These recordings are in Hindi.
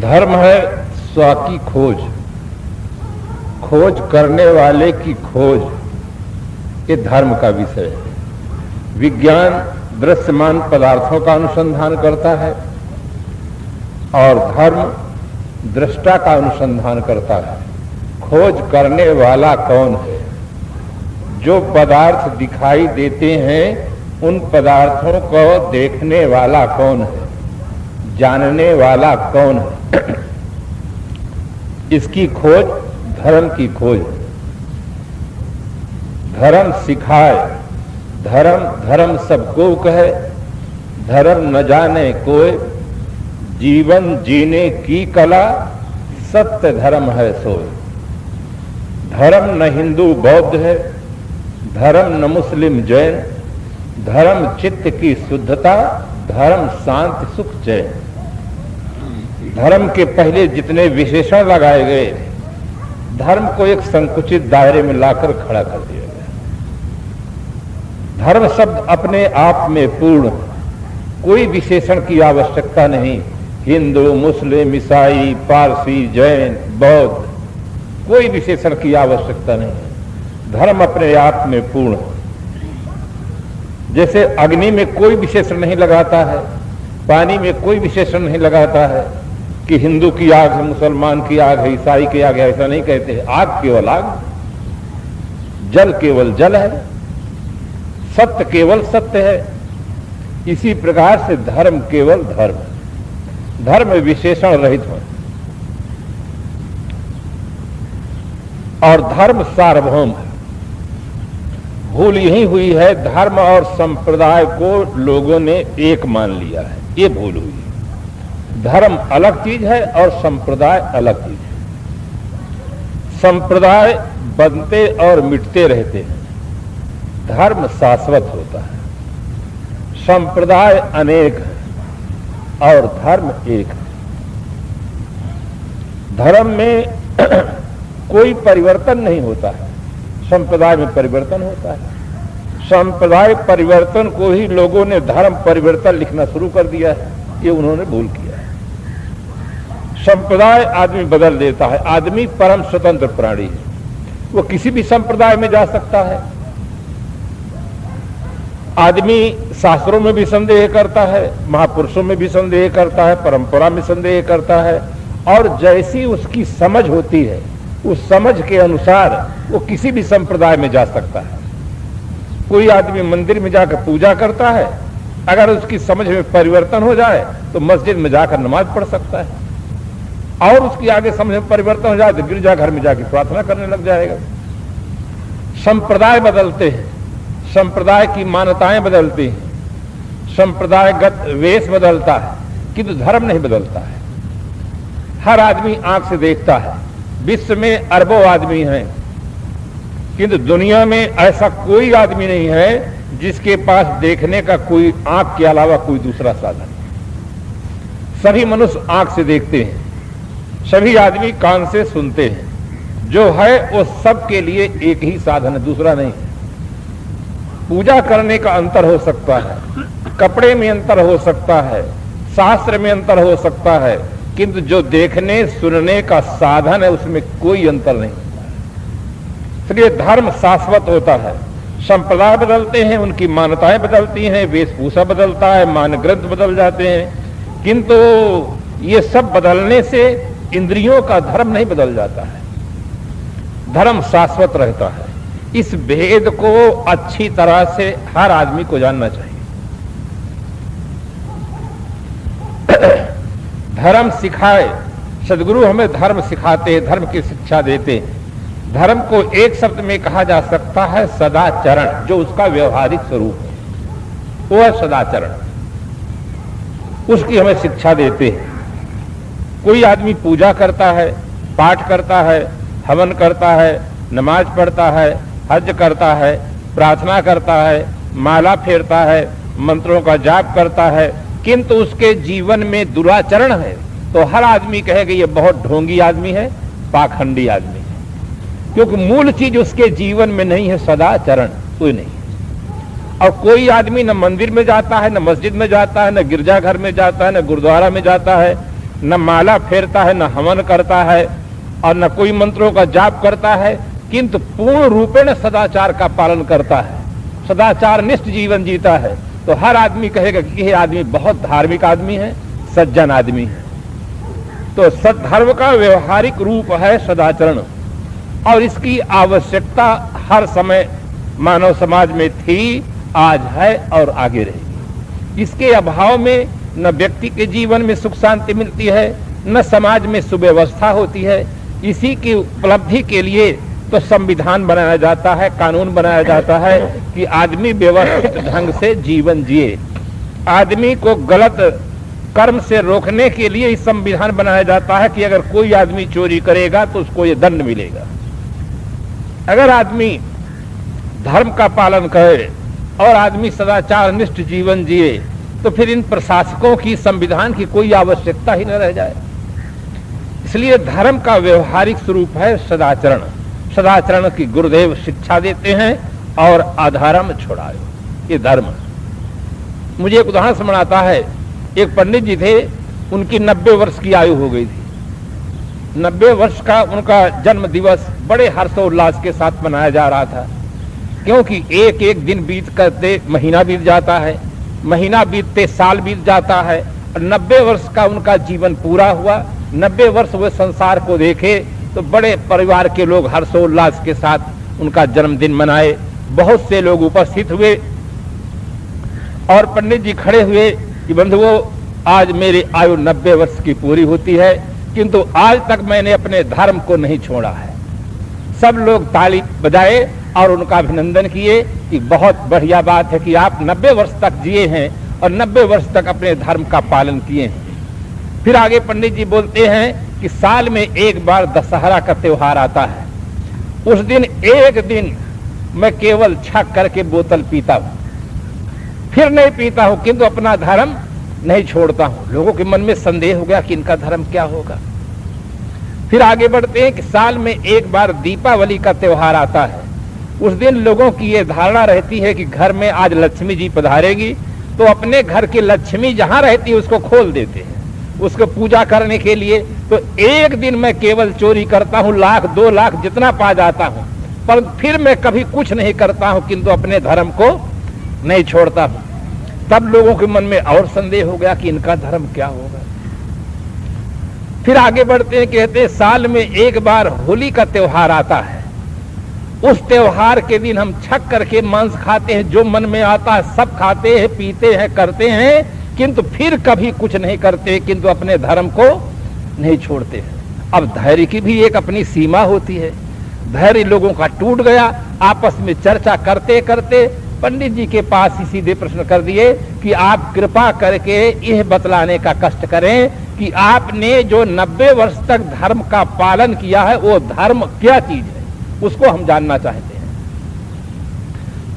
धर्म है स्व की खोज, खोज करने वाले की खोज, ये धर्म का विषय है। विज्ञान दृश्यमान पदार्थों का अनुसंधान करता है और धर्म दृष्टा का अनुसंधान करता है। खोज करने वाला कौन है? जो पदार्थ दिखाई देते हैं उन पदार्थों को देखने वाला कौन है? जानने वाला कौन है? इसकी खोज धर्म की खोज। धर्म सिखाए, धर्म सबको कहे, धर्म न जाने कोई, जीवन जीने की कला सत्य धर्म है सोई। धर्म न हिंदू बौद्ध है, धर्म न मुस्लिम जैन, धर्म चित्त की शुद्धता, धर्म शांति सुख चैन। धर्म के पहले जितने विशेषण लगाए गए, धर्म को एक संकुचित दायरे में लाकर खड़ा कर दिया गया। धर्म शब्द अपने आप में पूर्ण, कोई विशेषण की आवश्यकता नहीं। हिंदू, मुस्लिम, ईसाई, पारसी, जैन, बौद्ध, कोई विशेषण की आवश्यकता नहीं। धर्म अपने आप में पूर्ण। जैसे अग्नि में कोई विशेषण नहीं लगाता है, पानी में कोई विशेषण नहीं लगाता है कि हिंदू की आग है, मुसलमान की आग है, ईसाई की आग है, ऐसा नहीं कहते। आग केवल आग, जल केवल जल है, सत्य केवल सत्य है। इसी प्रकार से धर्म केवल धर्म, धर्म विशेषण रहित हो और धर्म सार्वभौम है। भूल यही हुई है, धर्म और संप्रदाय को लोगों ने एक मान लिया है, ये भूल हुई है। धर्म अलग चीज है और संप्रदाय अलग चीज है। संप्रदाय बनते और मिटते रहते हैं, धर्म शाश्वत होता है। संप्रदाय अनेक है और धर्म एक है। धर्म में कोई परिवर्तन नहीं होता है, संप्रदाय में परिवर्तन होता है। संप्रदाय परिवर्तन को ही लोगों ने धर्म परिवर्तन लिखना शुरू कर दिया है, ये उन्होंने भूल किया है। संप्रदाय आदमी बदल देता है, आदमी परम स्वतंत्र प्राणी है, वो किसी भी संप्रदाय में जा सकता है। आदमी शास्त्रों में भी संदेह करता है, महापुरुषों में भी संदेह करता है, परंपरा में संदेह करता है, और जैसी उसकी समझ होती है उस समझ के अनुसार वो किसी भी संप्रदाय में जा सकता है। कोई आदमी मंदिर में जाकर पूजा करता है, अगर उसकी समझ में परिवर्तन हो जाए तो मस्जिद में जाकर नमाज पढ़ सकता है, और उसकी आगे समझ में परिवर्तन हो जाए तो गिरजाघर में जाकर प्रार्थना करने लग जाएगा। संप्रदाय बदलते हैं, संप्रदाय की मान्यताएं बदलती हैं, संप्रदायगत वेश बदलता है, किंतु धर्म नहीं बदलता है। हर आदमी आंख से देखता है, विश्व में अरबों आदमी हैं, किंतु दुनिया में ऐसा कोई आदमी नहीं है जिसके पास देखने का कोई आंख के अलावा कोई दूसरा साधन। सभी मनुष्य आंख से देखते हैं, सभी आदमी कान से सुनते हैं। जो है वो सबके लिए एक ही साधन है, दूसरा नहीं है। पूजा करने का अंतर हो सकता है, कपड़े में अंतर हो सकता है, शास्त्र में अंतर हो सकता है, किंतु जो देखने सुनने का साधन है उसमें कोई अंतर नहीं होता है। इसलिए धर्म शाश्वत होता है। संप्रदाय बदलते हैं, उनकी मान्यताएं बदलती हैं, वेशभूषा बदलता है, मानग्रंथ बदल जाते हैं, किंतु ये सब बदलने से इंद्रियों का धर्म नहीं बदल जाता है, धर्म शाश्वत रहता है। इस भेद को अच्छी तरह से हर आदमी को जानना चाहिए। धर्म सिखाए, सदगुरु हमें धर्म सिखाते हैं, धर्म की शिक्षा देते हैं। धर्म को एक शब्द में कहा जा सकता है सदाचरण, जो उसका व्यवहारिक स्वरूप है वो है सदाचरण, उसकी हमें शिक्षा देते हैं। कोई आदमी पूजा करता है, पाठ करता है, हवन करता है, नमाज पढ़ता है, हज करता है, प्रार्थना करता है, माला फेरता है, मंत्रों का जाप करता है, किंतु उसके जीवन में दुराचरण है तो हर आदमी कहेगा ये बहुत ढोंगी आदमी है, पाखंडी आदमी है, क्योंकि मूल चीज उसके जीवन में नहीं है, सदाचरण कोई नहीं। और कोई आदमी न मंदिर में जाता है, न मस्जिद में जाता है, न गिरजाघर में जाता है, न गुरुद्वारा में जाता है, न माला फेरता है, न हवन करता है और न कोई मंत्रों का जाप करता है, किंतु पूर्ण रूपेण सदाचार का पालन करता है, सदाचार निष्ठ जीवन जीता है, तो हर आदमी कहेगा कि यह आदमी बहुत धार्मिक आदमी है, सज्जन आदमी है। तो सद्धर्म का व्यवहारिक रूप है सदाचरण, और इसकी आवश्यकता हर समय मानव समाज में थी, आज है और आगे रहेगी। इसके अभाव में न व्यक्ति के जीवन में सुख शांति मिलती है, न समाज में सुव्यवस्था होती है। इसी की उपलब्धि के लिए तो संविधान बनाया जाता है, कानून बनाया जाता है कि आदमी व्यवस्थित ढंग से जीवन जिए। आदमी को गलत कर्म से रोकने के लिए इस संविधान बनाया जाता है कि अगर कोई आदमी चोरी करेगा तो उसको ये दंड मिलेगा। अगर आदमी धर्म का पालन करे और आदमी सदाचार निष्ठ जीवन जिए तो फिर इन प्रशासकों की, संविधान की कोई आवश्यकता ही न रह जाए। इसलिए धर्म का व्यवहारिक स्वरूप है सदाचरण। सदाचरण की गुरुदेव शिक्षा देते हैं और अधर्म छुड़ाओ, ये धर्म। मुझे एक उदाहरण समझ आता है। एक पंडित जी थे, उनकी 90 वर्ष की आयु हो गई थी। 90 वर्ष का उनका जन्म दिवस बड़े हर्षोल्लास के साथ मनाया जा रहा था, क्योंकि एक एक दिन बीत करते महीना बीत जाता है, महीना बीतते साल बीत जाता है, और 90 वर्ष का उनका जीवन पूरा हुआ। 90 वर्ष वे संसार को देखे तो बड़े परिवार के लोग हर्षोल्लास के साथ उनका जन्मदिन मनाए। बहुत से लोग उपस्थित हुए और पंडित जी खड़े हुए कि बंधुओं, आज मेरी आयु 90 वर्ष की पूरी होती है, किंतु आज तक मैंने अपने धर्म को नहीं छोड़ा है। सब लोग ताली बजाए और उनका अभिनंदन किए कि बहुत बढ़िया बात है कि आप 90 वर्ष तक जिए हैं और 90 वर्ष तक अपने धर्म का पालन किए हैं। फिर आगे पंडित जी बोलते हैं कि साल में एक बार दशहरा का त्योहार आता है, उस दिन एक दिन मैं केवल छक करके बोतल पीता हूं, फिर नहीं पीता हूं, किंतु अपना धर्म नहीं छोड़ता हूं। लोगों के मन में संदेह हो गया कि इनका धर्म क्या होगा। फिर आगे बढ़ते हैं कि साल में एक बार दीपावली का त्योहार आता है। उस दिन लोगों की ये धारणा रहती है कि घर में आज लक्ष्मी जी पधारेगी, तो अपने घर की लक्ष्मी जहां रहती है उसको खोल देते हैं, उसको पूजा करने के लिए। तो एक दिन मैं केवल चोरी करता हूं, 1 लाख 2 लाख जितना पा जाता हूं, पर फिर मैं कभी कुछ नहीं करता हूं, किंतु अपने धर्म को नहीं छोड़ता हूं। तब लोगों के मन में और संदेह हो गया कि इनका धर्म क्या होगा। फिर आगे बढ़ते हैं, कहते हैं साल में एक बार होली का त्योहार आता है। उस त्योहार के दिन हम छक करके मांस खाते हैं, जो मन में आता है सब खाते हैं, पीते हैं, करते हैं, किंतु फिर कभी कुछ नहीं करते, किंतु अपने धर्म को नहीं छोड़ते हैं। अब धैर्य की भी एक अपनी सीमा होती है। धैर्य लोगों का टूट गया। आपस में चर्चा करते करते पंडित जी के पास ही सीधे प्रश्न कर दिए कि आप कृपा करके यह बतलाने का कष्ट करें कि आपने जो 90 वर्ष तक धर्म का पालन किया है वो धर्म क्या चीज है, उसको हम जानना चाहते हैं।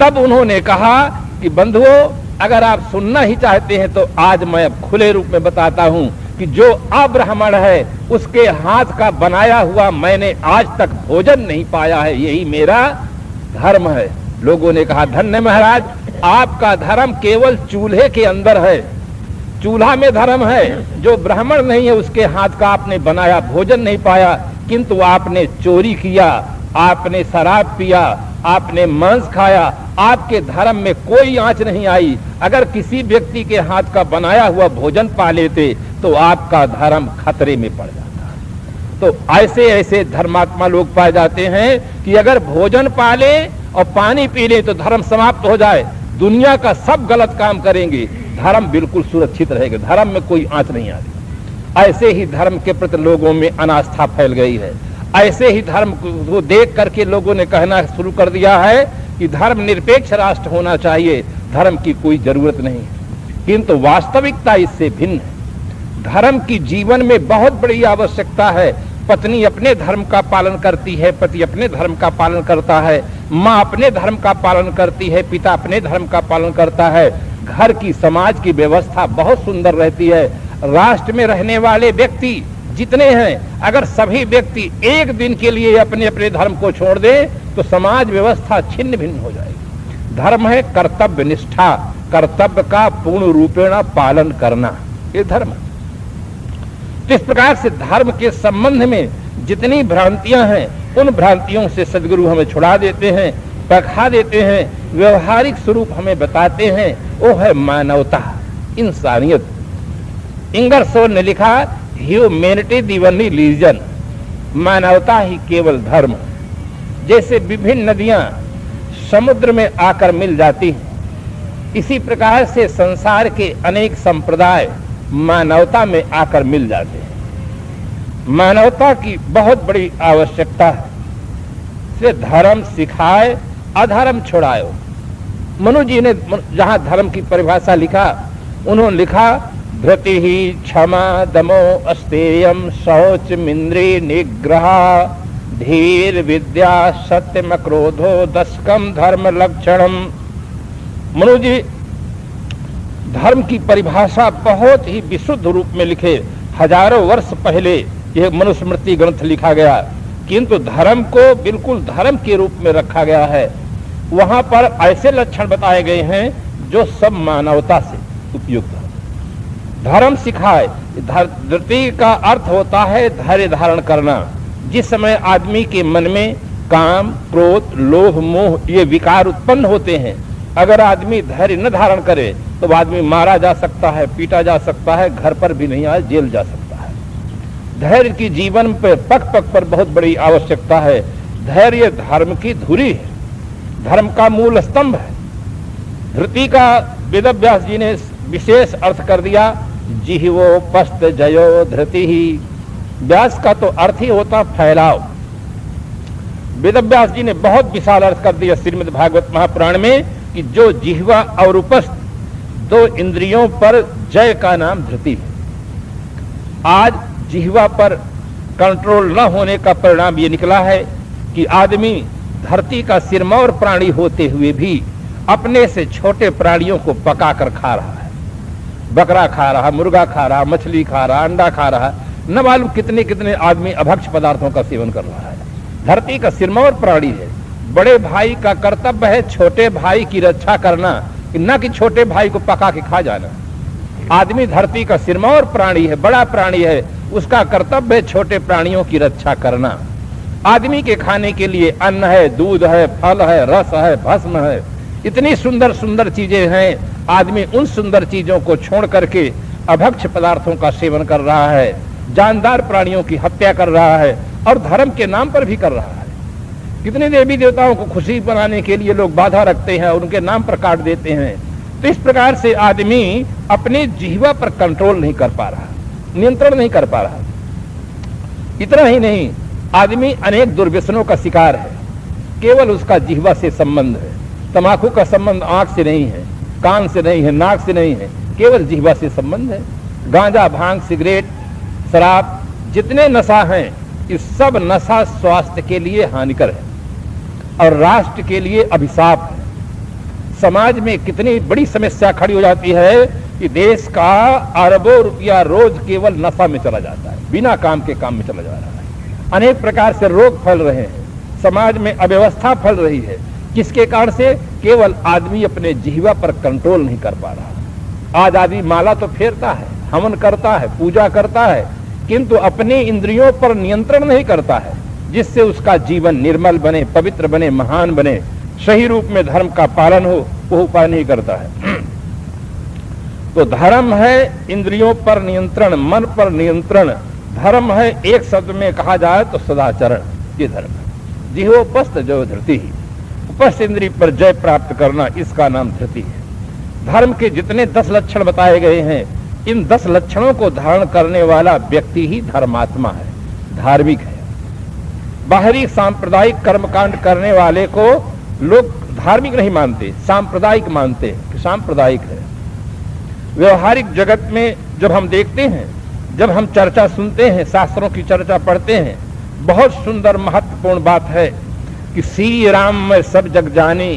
तब उन्होंने कहा कि बंधुओं, अगर आप सुनना ही चाहते हैं तो आज मैं अब खुले रूप में बताता हूं कि जो अब्राह्मण है उसके हाथ का बनाया हुआ मैंने आज तक भोजन नहीं पाया है, यही मेरा धर्म है। लोगों ने कहा धन्य महाराज, आपका धर्म केवल चूल्हे के अंदर है, चूल्हा में धर्म है। जो ब्राह्मण नहीं है उसके हाथ का आपने बनाया भोजन नहीं पाया, किंतु आपने चोरी किया, आपने शराब पिया, आपने मांस खाया, आपके धर्म में कोई आंच नहीं आई। अगर किसी व्यक्ति के हाथ का बनाया हुआ भोजन पा लेते तो आपका धर्म खतरे में पड़ जाता। तो ऐसे ऐसे धर्मात्मा लोग पाए जाते हैं कि अगर भोजन पा ले और पानी पी ले तो धर्म समाप्त हो जाए, दुनिया का सब गलत काम करेंगे, धर्म बिल्कुल सुरक्षित रहेगा, धर्म में कोई आंच नहीं आती। ऐसे ही धर्म के प्रति लोगों में अनास्था फैल गई है। ऐसे ही धर्म को देख करके लोगों ने कहना शुरू कर दिया है कि धर्म निरपेक्ष राष्ट्र होना चाहिए, धर्म की कोई जरूरत नहीं। किंतु वास्तविकता इससे भिन्न है। धर्म की जीवन में बहुत बड़ी आवश्यकता है। पत्नी अपने धर्म का पालन करती है, पति अपने धर्म का पालन करता है, माँ अपने धर्म का पालन करती है, पिता अपने धर्म का पालन करता है। घर की, समाज की व्यवस्था बहुत सुंदर रहती है। राष्ट्र में रहने वाले व्यक्ति जितने हैं, अगर सभी व्यक्ति एक दिन के लिए अपने अपने धर्म को छोड़ दें तो समाज व्यवस्था छिन्न भिन्न हो जाएगी। धर्म है कर्तव्य निष्ठा, कर्तव्य का पूर्ण रूपेण पालन करना, ये धर्म। तो इस प्रकार से धर्म के संबंध में जितनी भ्रांतियां हैं, उन भ्रांतियों से सदगुरु हमें छुड़ा देते हैं, पखा देते हैं, व्यवहारिक स्वरूप हमें बताते हैं। वो है मानवता, इंसानियत। इंगरसोल ने लिखा, ह्यूमैनिटी दी ओनली रिलीजन, मानवता ही केवल धर्म। जैसे विभिन्न नदियां समुद्र में आकर मिल जाती हैं, इसी प्रकार से संसार के अनेक संप्रदाय मानवता में आकर मिल जाते हैं। मानवता की बहुत बड़ी आवश्यकता है। इसलिए धर्म सिखाए, अधर्म छुड़ाओ। मनु जी ने जहां धर्म की परिभाषा लिखा, उन्होंने लिखा, धृति ही क्षमा दमो अस्तेयम शौच मिंद्री निग्रह धीर विद्या सत्यम क्रोधो दशकम धर्म लक्षणम। मनु जी धर्म की परिभाषा बहुत ही विशुद्ध रूप में लिखे। हजारों वर्ष पहले यह मनुस्मृति ग्रंथ लिखा गया, किंतु धर्म को बिल्कुल धर्म के रूप में रखा गया है। वहां पर ऐसे लक्षण बताए गए हैं जो सब मानवता से उपयुक्त है। धर्म सिखाए, धृति का अर्थ होता है धैर्य धारण करना। जिस समय आदमी के मन में काम, क्रोध, लोभ, मोह ये विकार उत्पन्न होते हैं, अगर आदमी धैर्य न धारण करे तो आदमी मारा जा सकता है, पीटा जा सकता है, घर पर भी नहीं आए, जेल जा सकता है। धैर्य की जीवन पर पग पग पर बहुत बड़ी आवश्यकता है। धैर्य धर्म की धुरी है, धर्म का मूल स्तंभ है। धृति का वेदव्यास जी ने विशेष अर्थ कर दिया, जिह्वोपस्थ जयो धृति ही। व्यास का तो अर्थ ही होता फैलाव। वेदव्यास जी ने बहुत विशाल अर्थ कर दिया श्रीमद् भागवत महापुराण में कि जो जिह्वा और उपस्थ दो इंद्रियों पर जय का नाम धृति है। आज जिह्वा पर कंट्रोल न होने का परिणाम ये निकला है कि आदमी धरती का सिरमौर प्राणी होते हुए भी अपने से छोटे प्राणियों को पका कर खा रहा है। बकरा खा रहा, मुर्गा खा रहा, मछली खा रहा, अंडा खा रहा, न मालूम कितने कितने आदमी अभक्ष पदार्थों का सेवन कर रहा है। धरती का सिरमौर प्राणी है। बड़े भाई का कर्तव्य है छोटे भाई की रक्षा करना, न कि छोटे भाई को पका के खा जाना। आदमी धरती का सिरमौर प्राणी है, बड़ा प्राणी है, उसका कर्तव्य है छोटे प्राणियों की रक्षा करना। आदमी के खाने के लिए अन्न है, दूध है, फल है, रस है, भस्म है, इतनी सुंदर सुंदर चीजें हैं। आदमी उन सुंदर चीजों को छोड़ करके अभक्ष पदार्थों का सेवन कर रहा है, जानदार प्राणियों की हत्या कर रहा है और धर्म के नाम पर भी कर रहा है। कितने देवी देवताओं को खुशी बनाने के लिए लोग बाधा रखते हैं और उनके नाम पर काट देते हैं। तो इस प्रकार से आदमी अपने जिह्वा पर कंट्रोल नहीं कर पा रहा, नियंत्रण नहीं कर पा रहा। इतना ही नहीं, आदमी अनेक दुर्व्यसनों का शिकार है। केवल उसका जिह्वा से संबंध है। तंबाकू का संबंध आंख से नहीं है, कान से नहीं है, नाक से नहीं है, केवल जिह्वा से संबंध है। गांजा, भांग, सिगरेट, शराब, जितने नशा हैं, इस सब नशा स्वास्थ्य के लिए हानिकर है और राष्ट्र के लिए अभिशाप है। समाज में कितनी बड़ी समस्या खड़ी हो जाती है कि देश का अरबों रुपया रोज केवल नशा में चला जाता है, बिना काम के काम में चला जा रहा है। अनेक प्रकार से रोग फैल रहे हैं, समाज में अव्यवस्था फैल रही है। किसके कारण से? केवल आदमी अपने जिह्वा पर कंट्रोल नहीं कर पा रहा। आज आदमी माला तो फेरता है, हवन करता है, पूजा करता है, किंतु अपनी इंद्रियों पर नियंत्रण नहीं करता है, जिससे उसका जीवन निर्मल बने, पवित्र बने, महान बने, सही रूप में धर्म का पालन हो, वो उपाय नहीं करता है। तो धर्म है इंद्रियों पर नियंत्रण, मन पर नियंत्रण। धर्म है एक शब्द में कहा जाए तो सदाचरण, ये धर्म है। जिह्वोपस्थ जो धृति ही, उपस्थ इंद्रिय पर जय प्राप्त करना, इसका नाम धृति है। धर्म के जितने 10 लक्षण बताए गए हैं, इन 10 लक्षणों को धारण करने वाला व्यक्ति ही धर्मात्मा है, धार्मिक है। बाहरी सांप्रदायिक कर्मकांड करने वाले को लोग धार्मिक नहीं मानते, सांप्रदायिक मानते हैं कि सांप्रदायिक है। व्यवहारिक जगत में जब हम देखते हैं, जब हम चर्चा सुनते हैं, शास्त्रों की चर्चा पढ़ते हैं, बहुत सुंदर महत्वपूर्ण बात है कि श्री राम मैं सब जग जानी,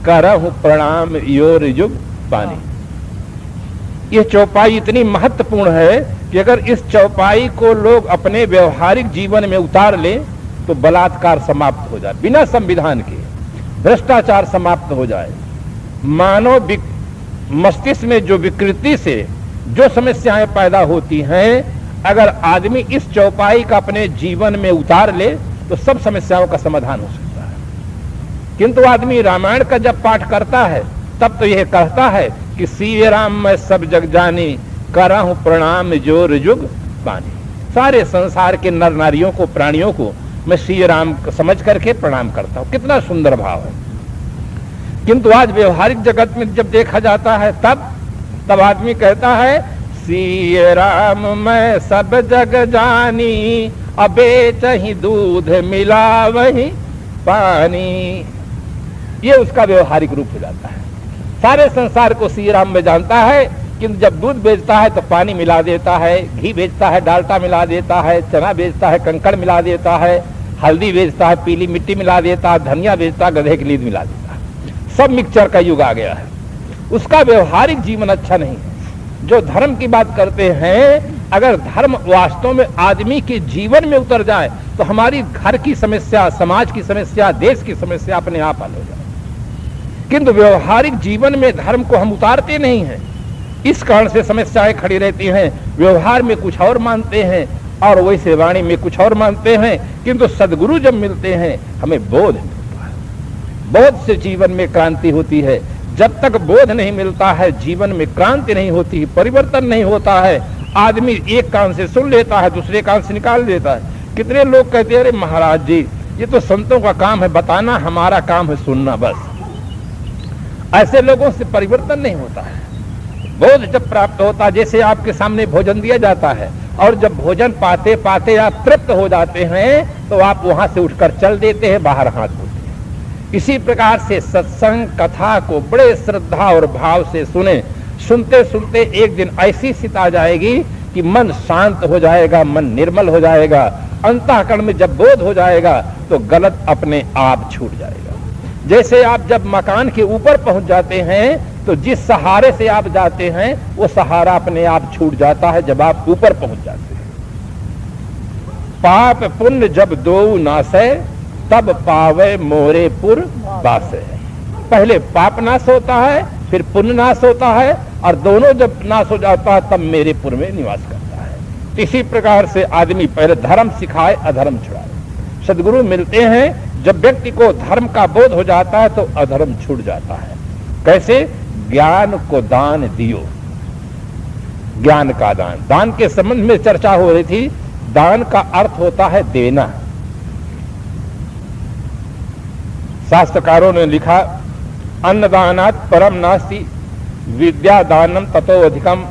करहूं प्रणाम योर युग पानी। यह चौपाई इतनी महत्वपूर्ण है कि अगर इस चौपाई को लोग अपने व्यवहारिक जीवन में उतार लें तो बलात्कार समाप्त हो जाए, बिना संविधान के भ्रष्टाचार समाप्त हो जाए। मानव मस्तिष्क में जो विकृति से जो समस्याएं पैदा होती हैं, अगर आदमी इस चौपाई का अपने जीवन में उतार ले तो सब समस्याओं का समाधान हो सकता है। किंतु आदमी रामायण का जब पाठ करता है तब तो यह कहता है कि सीए राम मैं सब जग जानी, करहूं प्रणाम जोर जुग पानी। सारे संसार के नर नारियों को, प्राणियों को मैं श्री राम समझ करके प्रणाम करता हूं। कितना सुंदर भाव है। किंतु आज व्यवहारिक जगत में जब देखा जाता है तब आदमी कहता है श्री राम मैं सब जग जानी, अबे चही दूध मिला वही पानी। ये उसका व्यवहारिक रूप हो जाता है। सारे संसार को श्री राम में जानता है, किंतु जब दूध बेचता है तो पानी मिला देता है, घी बेचता है डालटा मिला देता है, चना बेचता है कंकड़ मिला देता है, हल्दी बेचता है पीली मिट्टी मिला देता है, धनिया बेचता है गधे की लीद मिला देता है। सब मिक्सचर का युग आ गया है। उसका व्यवहारिक जीवन अच्छा नहीं है। जो धर्म की बात करते हैं, अगर धर्म वास्तव में आदमी के जीवन में उतर जाए तो हमारी घर की समस्या, समाज की समस्या, देश की समस्या अपने आप हल हो जाए। किंतु व्यवहारिक जीवन में धर्म को हम उतारते नहीं हैं, इस कारण से समस्याएं खड़ी रहती हैं। व्यवहार में कुछ और मानते हैं और वैसे वाणी में कुछ और मानते हैं। किंतु सदगुरु जब मिलते हैं हमें बोध मिलता है। बोध से जीवन में क्रांति होती है। जब तक बोध नहीं मिलता है जीवन में क्रांति नहीं होती, परिवर्तन नहीं होता है। आदमी एक कान से सुन लेता है, दूसरे कान से निकाल देता है। कितने लोग कहते हैं अरे महाराज जी ये तो संतों का काम है बताना, हमारा काम है सुनना बस। ऐसे लोगों से परिवर्तन नहीं होता है। बोध जब प्राप्त होता है, जैसे आपके सामने भोजन दिया जाता है और जब भोजन पाते पाते आप तृप्त हो जाते हैं तो आप वहां से उठकर चल देते हैं, बाहर हाथ धोते हैं। इसी प्रकार से सत्संग कथा को बड़े श्रद्धा और भाव से सुने। सुनते सुनते एक दिन ऐसी स्थिति आ जाएगी कि मन शांत हो जाएगा, मन निर्मल हो जाएगा। अंतःकरण में जब बोध हो जाएगा तो गलत अपने आप छूट जाएगा। जैसे आप जब मकान के ऊपर पहुंच जाते हैं तो जिस सहारे से आप जाते हैं वो सहारा अपने आप छूट जाता है जब आप ऊपर पहुंच जाते हैं। पाप पुण्य जब दो नासै, तब पावे मोरे पुर बासे। पहले पाप नाश होता है, फिर पुण्य नाश होता है, और दोनों जब नाश हो जाता है तब मेरे पुर में निवास करता है। इसी प्रकार से आदमी पहले धर्म सिखाए, अधर्म छुड़ाए। सदगुरु मिलते हैं। जब व्यक्ति को धर्म का बोध हो जाता है तो अधर्म छूट जाता है। कैसे? ज्ञान को दान दियो। ज्ञान का दान, दान के संबंध में चर्चा हो रही थी। दान का अर्थ होता है देना। शास्त्रकारों ने लिखा अन्नदानात् परम नास्ति, विद्यादानम ततो अधिकम,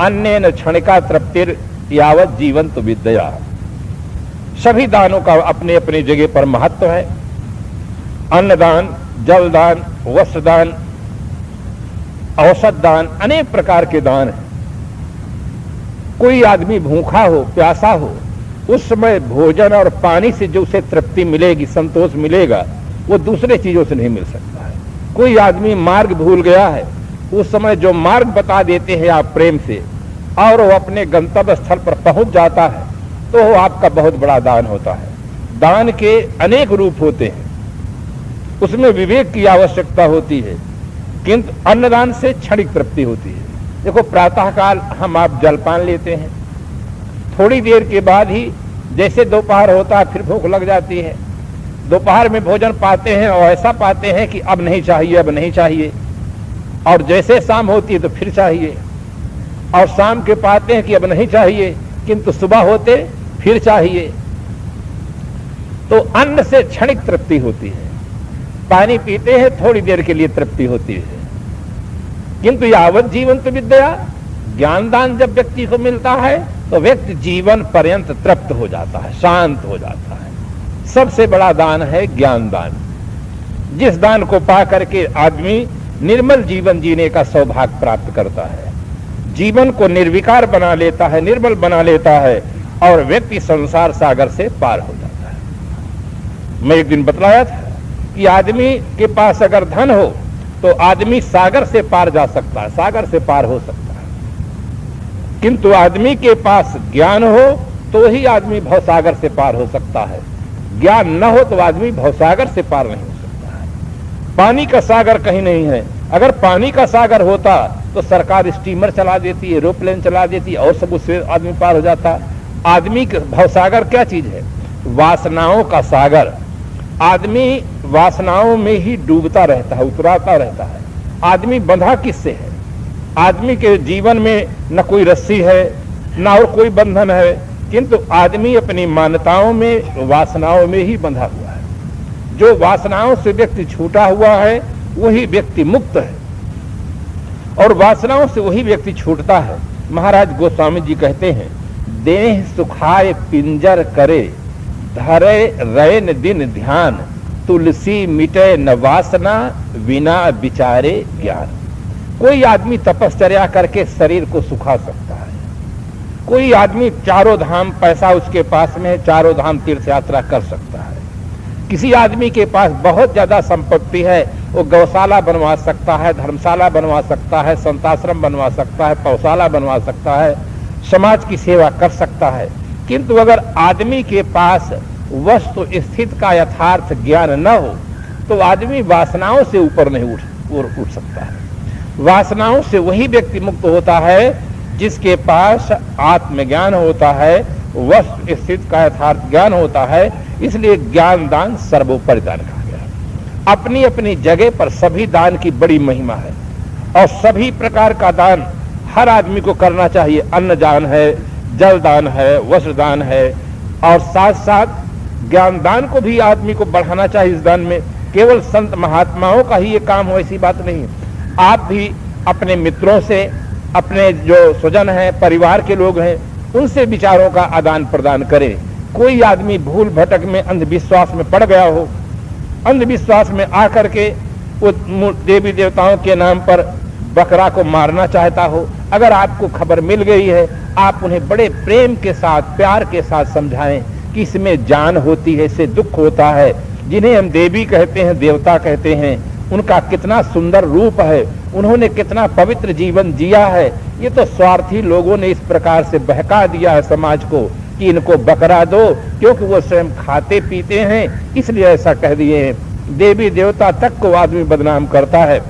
अन्नेन क्षणिका तृप्तिर यावत जीवंत विद्या। सभी दानों का अपने अपने जगह पर महत्व है। अन्नदान, जलदान, वस्त्रदान, औषध दान, अनेक प्रकार के दान हैं। कोई आदमी भूखा हो, प्यासा हो, उस समय भोजन और पानी से जो उसे तृप्ति मिलेगी, संतोष मिलेगा, वो दूसरे चीजों से नहीं मिल सकता है। कोई आदमी मार्ग भूल गया है, उस समय जो मार्ग बता देते हैं आप प्रेम से और वो अपने गंतव्य स्थल पर पहुंच जाता है तो वो आपका बहुत बड़ा दान होता है। दान के अनेक रूप होते हैं, उसमें विवेक की आवश्यकता होती है। किंतु अन्नदान से क्षणिक तृप्ति होती है। देखो प्रातःकाल हम आप जलपान लेते हैं, थोड़ी देर के बाद ही जैसे दोपहर होता है फिर भूख लग जाती है। दोपहर में भोजन पाते हैं और ऐसा पाते हैं कि अब नहीं चाहिए, अब नहीं चाहिए, और जैसे शाम होती है तो फिर चाहिए, और शाम के पाते हैं कि अब नहीं चाहिए, किंतु सुबह होते फिर चाहिए। तो अन्न से क्षणिक तृप्ति होती है। पानी पीते हैं थोड़ी देर के लिए तृप्ति होती है, किंतु यावत जीवन तो विद्या, ज्ञानदान जब व्यक्ति को मिलता है तो व्यक्ति जीवन पर्यंत तृप्त हो जाता है, शांत हो जाता है। सबसे बड़ा दान है ज्ञान दान। जिस दान को पा करके आदमी निर्मल जीवन जीने का सौभाग्य प्राप्त करता है, जीवन को निर्विकार बना लेता है, निर्मल बना लेता है, और व्यक्ति संसार सागर से पार हो जाता है। मैं एक दिन बतलाया था कि आदमी के पास अगर धन हो तो आदमी सागर से पार जा सकता है, सागर से पार हो सकता है, किंतु आदमी के पास ज्ञान हो तो ही आदमी भवसागर से पार हो सकता है। ज्ञान न हो तो आदमी भवसागर से पार नहीं हो सकता है। पानी का सागर कहीं नहीं है, अगर पानी का सागर होता तो सरकार स्टीमर चला देती, एरोप्लेन चला देती और सब उससे आदमी पार हो जाता। आदमी का भवसागर क्या चीज है? वासनाओं का सागर। आदमी वासनाओं में ही डूबता रहता है, उतराता रहता है। आदमी बंधा किससे है? आदमी के जीवन में न कोई रस्सी है न और कोई बंधन है, किंतु आदमी अपनी मान्यताओं में, वासनाओं में ही बंधा हुआ है। जो वासनाओं से व्यक्ति छूटा हुआ है वही व्यक्ति मुक्त है और वासनाओं से वही व्यक्ति छूटता है। महाराज गोस्वामी जी कहते हैं, देह सुखाए पिंजर करे, धरे रैन दिन ध्यान, तुलसी मिटे न वासना, बिना विचारे ज्ञान। कोई आदमी तपश्चर्या करके शरीर को सुखा सकता है, कोई आदमी चारों धाम, पैसा उसके पास में है, चारों धाम तीर्थ यात्रा कर सकता है। किसी आदमी के पास बहुत ज्यादा संपत्ति है, वो गौशाला बनवा सकता है, धर्मशाला बनवा सकता है, संताश्रम बनवा सकता है, पौशाला बनवा सकता है, समाज की सेवा कर सकता है। किंतु अगर आदमी के पास वस्तु स्थिति का यथार्थ ज्ञान न हो तो आदमी वासनाओं से ऊपर नहीं उठ सकता है। वासनाओं से वही व्यक्ति मुक्त होता है जिसके पास आत्मज्ञान होता है, वस्तु स्थिति का यथार्थ ज्ञान होता है। इसलिए ज्ञान दान सर्वोपरि दान कहा गया। अपनी अपनी जगह पर सभी दान की बड़ी महिमा है और सभी प्रकार का दान हर आदमी को करना चाहिए। अन्न दान है, जल दान है, वस्त्र दान है और साथ साथ ज्ञान दान को भी आदमी को बढ़ाना चाहिए। इस दान में केवल संत महात्माओं का ही ये काम हो ऐसी बात नहीं। आप भी अपने मित्रों से, अपने जो स्वजन हैं, परिवार के लोग हैं, उनसे विचारों का आदान प्रदान करें। कोई आदमी भूल भटक में अंधविश्वास में पड़ गया हो, अंधविश्वास में आकर के वो देवी देवताओं के नाम पर बकरा को मारना चाहता हो, अगर आपको खबर मिल गई है, आप उन्हें बड़े प्रेम के साथ, प्यार के साथ समझाएं कि इसमें जान होती है, इससे दुख होता है। जिन्हें हम देवी कहते हैं, देवता कहते हैं, उनका कितना सुंदर रूप है, उन्होंने कितना पवित्र जीवन जिया है। ये तो स्वार्थी लोगों ने इस प्रकार से बहका दिया है समाज को कि इनको बकरा दो, क्योंकि वो स्वयं खाते पीते हैं, इसलिए ऐसा कह दिए हैं। देवी देवता तक को आदमी बदनाम करता है।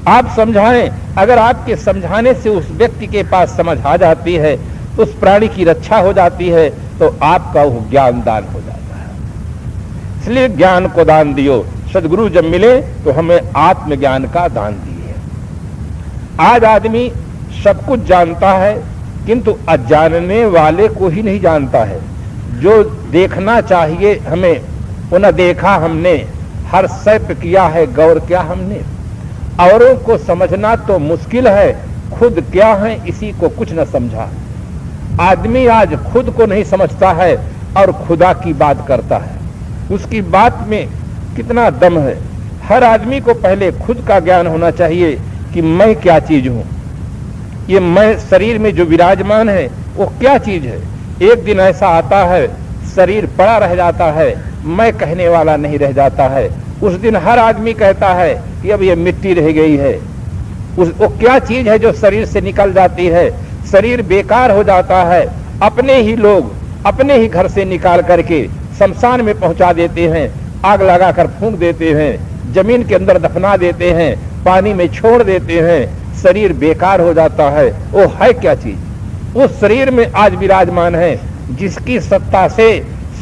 आप समझाएं, अगर आपके समझाने से उस व्यक्ति के पास समझ आ जाती है, उस प्राणी की रक्षा हो जाती है, तो आपका वो ज्ञान दान हो जाता है। इसलिए ज्ञान को दान दियो। सदगुरु जब मिले तो हमें आत्मज्ञान का दान दिए। आज आदमी सब कुछ जानता है किंतु अजानने वाले को ही नहीं जानता है। जो देखना चाहिए हमें वो न देखा हमने, हर सैप किया है गौर क्या हमने। औरों को समझना तो मुश्किल है, खुद क्या है इसी को कुछ न समझा। आदमी आज खुद को नहीं समझता है और खुदा की बात करता है। उसकी बात में कितना दम है। हर आदमी को पहले खुद का ज्ञान होना चाहिए कि मैं क्या चीज हूं, ये मैं शरीर में जो विराजमान है वो क्या चीज है। एक दिन ऐसा आता है शरीर पड़ा रह जाता है, मैं कहने वाला नहीं रह जाता है। उस दिन हर आदमी कहता है कि अब ये मिट्टी रह गई है। वो क्या चीज है जो शरीर से निकल जाती है। शरीर बेकार हो जाता है, अपने ही लोग अपने ही घर से निकाल करके शमशान में पहुंचा देते हैं, आग लगाकर फूंक देते हैं, जमीन के अंदर दफना देते हैं, पानी में छोड़ देते हैं। शरीर बेकार हो जाता है। वो है क्या चीज? उस शरीर में आज विराजमान है जिसकी सत्ता से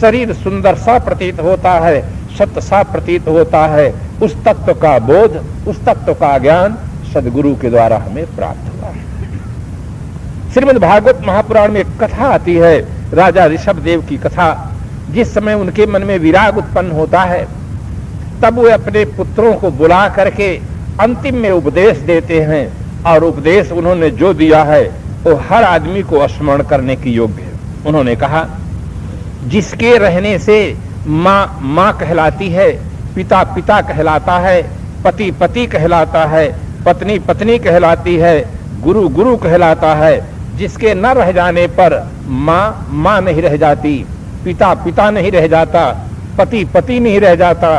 शरीर सुंदर सा प्रतीत होता है, सत्य सा प्रतीत होता है। उस तत्व का बोध, उस तत्व का ज्ञान सदगुरु के द्वारा हमें प्राप्त हुआ है। श्रीमद् भागवत महापुराण में एक कथा आती है, राजा ऋषभ देव की कथा। जिस समय उनके मन में विराग उत्पन्न होता है तब वे अपने पुत्रों को बुला करके अंतिम में उपदेश देते हैं और उपदेश उन्होंने जो दिया है वो हर आदमी को स्मरण करने की योग्य है। उन्होंने कहा, जिसके रहने से माँ माँ कहलाती है, पिता पिता कहलाता है, पति पति कहलाता है, पत्नी पत्नी कहलाती है, गुरु गुरु कहलाता है। जिसके न रह जाने पर माँ माँ नहीं रह जाती, पिता पिता नहीं रह जाता, पति पति नहीं रह जाता,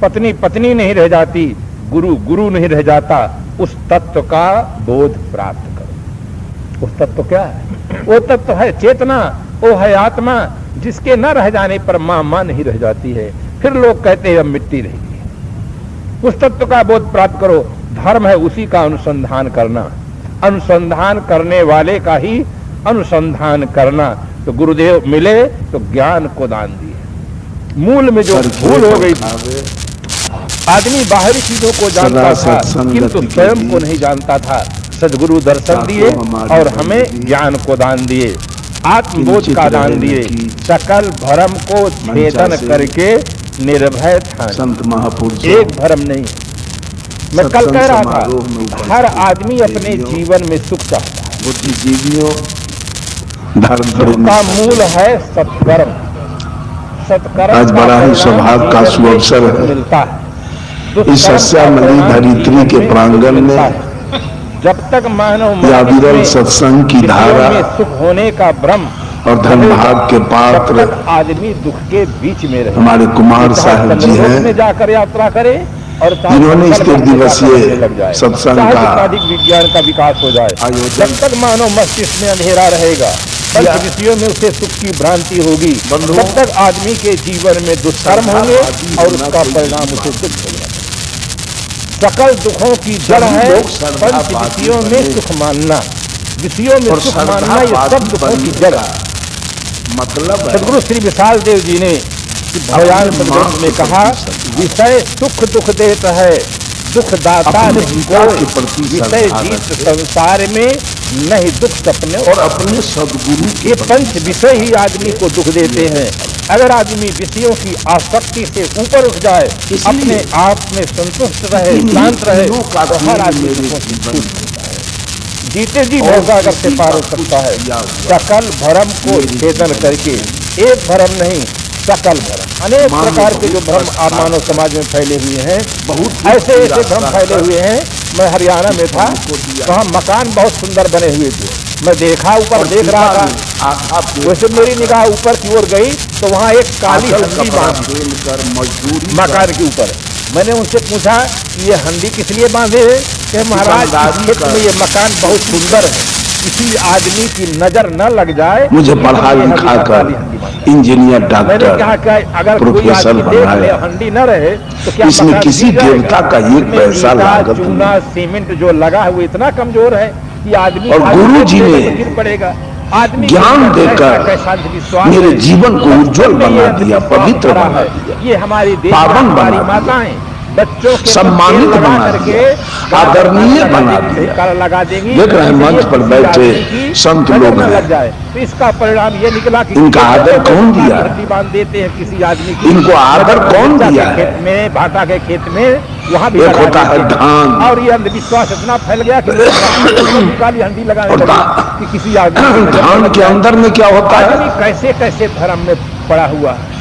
पत्नी पत्नी नहीं रह जाती, गुरु गुरु नहीं रह जाता। उस तत्व का बोध प्राप्त करो। उस तत्व क्या है? वो तत्व है चेतना, वो है आत्मा, जिसके न रह जाने पर माँ माँ नहीं रह जाती है। फिर लोग कहते हैं अब मिट्टी रहेगी। उस तत्व का बोध प्राप्त करो। धर्म है उसी का अनुसंधान करना, अनुसंधान करने वाले का ही अनुसंधान करना। तो गुरुदेव मिले तो ज्ञान को दान दिए। मूल में जो भूल हो गई थी, आदमी बाहरी चीजों को जानता था किंतु स्वयं को नहीं जानता था। सदगुरु दर्शन दिए और हमें ज्ञान को दान दिए, आत्मबोध का दान दिए, सकल भ्रम को छेदन करके निर्भय था। संत महापुरुष एक भ्रम नहीं। मैं कल कह रहा था, हर आदमी अपने जीवन में सुख चाहता है। बुद्धिजीवियों सुख का मूल है सत्कर्म। सत्कर्म आज बड़ा ही सौभाग्य का सुअवसर है। मिलता है इस सस्यामली धरित्री के प्रांगण में जब तक मानव या विरल सत्संग की धारा में सुख होने का भ्रम और धन भाग के पात्र आदमी दुख के बीच में रहे। हमारे कुमार साहब जी हैं, में जाकर यात्रा करे और जिन्होंने इस 3 दिवसीय सत्संग का अधिक विज्ञान का विकास हो जाए। जब तक मानव मस्तिष्क में अंधेरा रहेगा, पंच विषयों में उसे सुख की भ्रांति होगी, तब तक आदमी के जीवन में दुष्कर्म होंगे और उसका परिणाम उसे दुख होगा। सकल दुखों की जड़ है पंच विषयों में सुख मानना। विषयों में सुख मानना ये सब दुखों की जड़ है। मतलब सदगुरु श्री विशाल देव जी ने भयान संदेश में कहा, विषय सुख दुख देता है, दुख दाता नहीं कोई, विषय जीत संसार में नहीं दुख सपने और अपने सदगुरु ये पंच विषय ही आदमी को दुख देते हैं। अगर आदमी विषयों की आसक्ति से ऊपर उठ जाए, अपने आप में संतुष्ट रहे, शांत रहे, तो हर आदमी दुखों से छूट सकता है, जीते जी भवसागर से पार हो सकता है। सकल भ्रम को छेदन करके, एक भ्रम नहीं सकल भ्रम, अनेक प्रकार के जो भ्रम मानव समाज में फैले हुए हैं, ऐसे ऐसे भ्रम फैले हुए हैं। मैं हरियाणा में था, वहाँ मकान बहुत सुंदर बने हुए थे। मैं देखा, ऊपर देख रहा था, वैसे मेरी निगाह ऊपर की ओर गई तो वहाँ एक काली हंडी बांधी मकान के ऊपर। मैंने उनसे पूछा ये हंडी किस लिए बांधे है? कि महाराज इस क्षेत्र में ये मकान बहुत सुंदर है, किसी आदमी की नजर न लग जाए। मुझे पढ़ा लिखा कर इंजीनियर, डॉक्टर, अगर प्रोफेसर बनाया, हंडी न रहे तो क्या इसमें किसी देवता का एक पैसा लागत चूना सीमेंट जो लगा है वो इतना कमजोर है कि आदमी और गुरु जी ने गिर पड़ेगा। आदमी ज्ञान देकर मेरे जीवन को उज्जवल बना दिया, पवित्र बना दिया, ये हमारी पावन बना हमारी माताएं बच्चों के सम्मानित बना दिया, आदरणीय बना दिया। लगा देंगी। देख रहे हैं मंच पर बैठे संत लोग हैं, लग जाए तो इसका परिणाम ये निकला कि इनका आदर कौन दिया? बांध देते हैं किसी आदमी की। इनको आदर कौन दिया है? खेत में, भाटा के खेत में, वहाँ भी एक होता है धान, और ये अंधविश्वास इतना फैल गया कि काली हंडी लगाने लगे कि किसी आदमी। धान के अंदर में क्या होता है? कैसे कैसे धर्म में पड़ा हुआ है।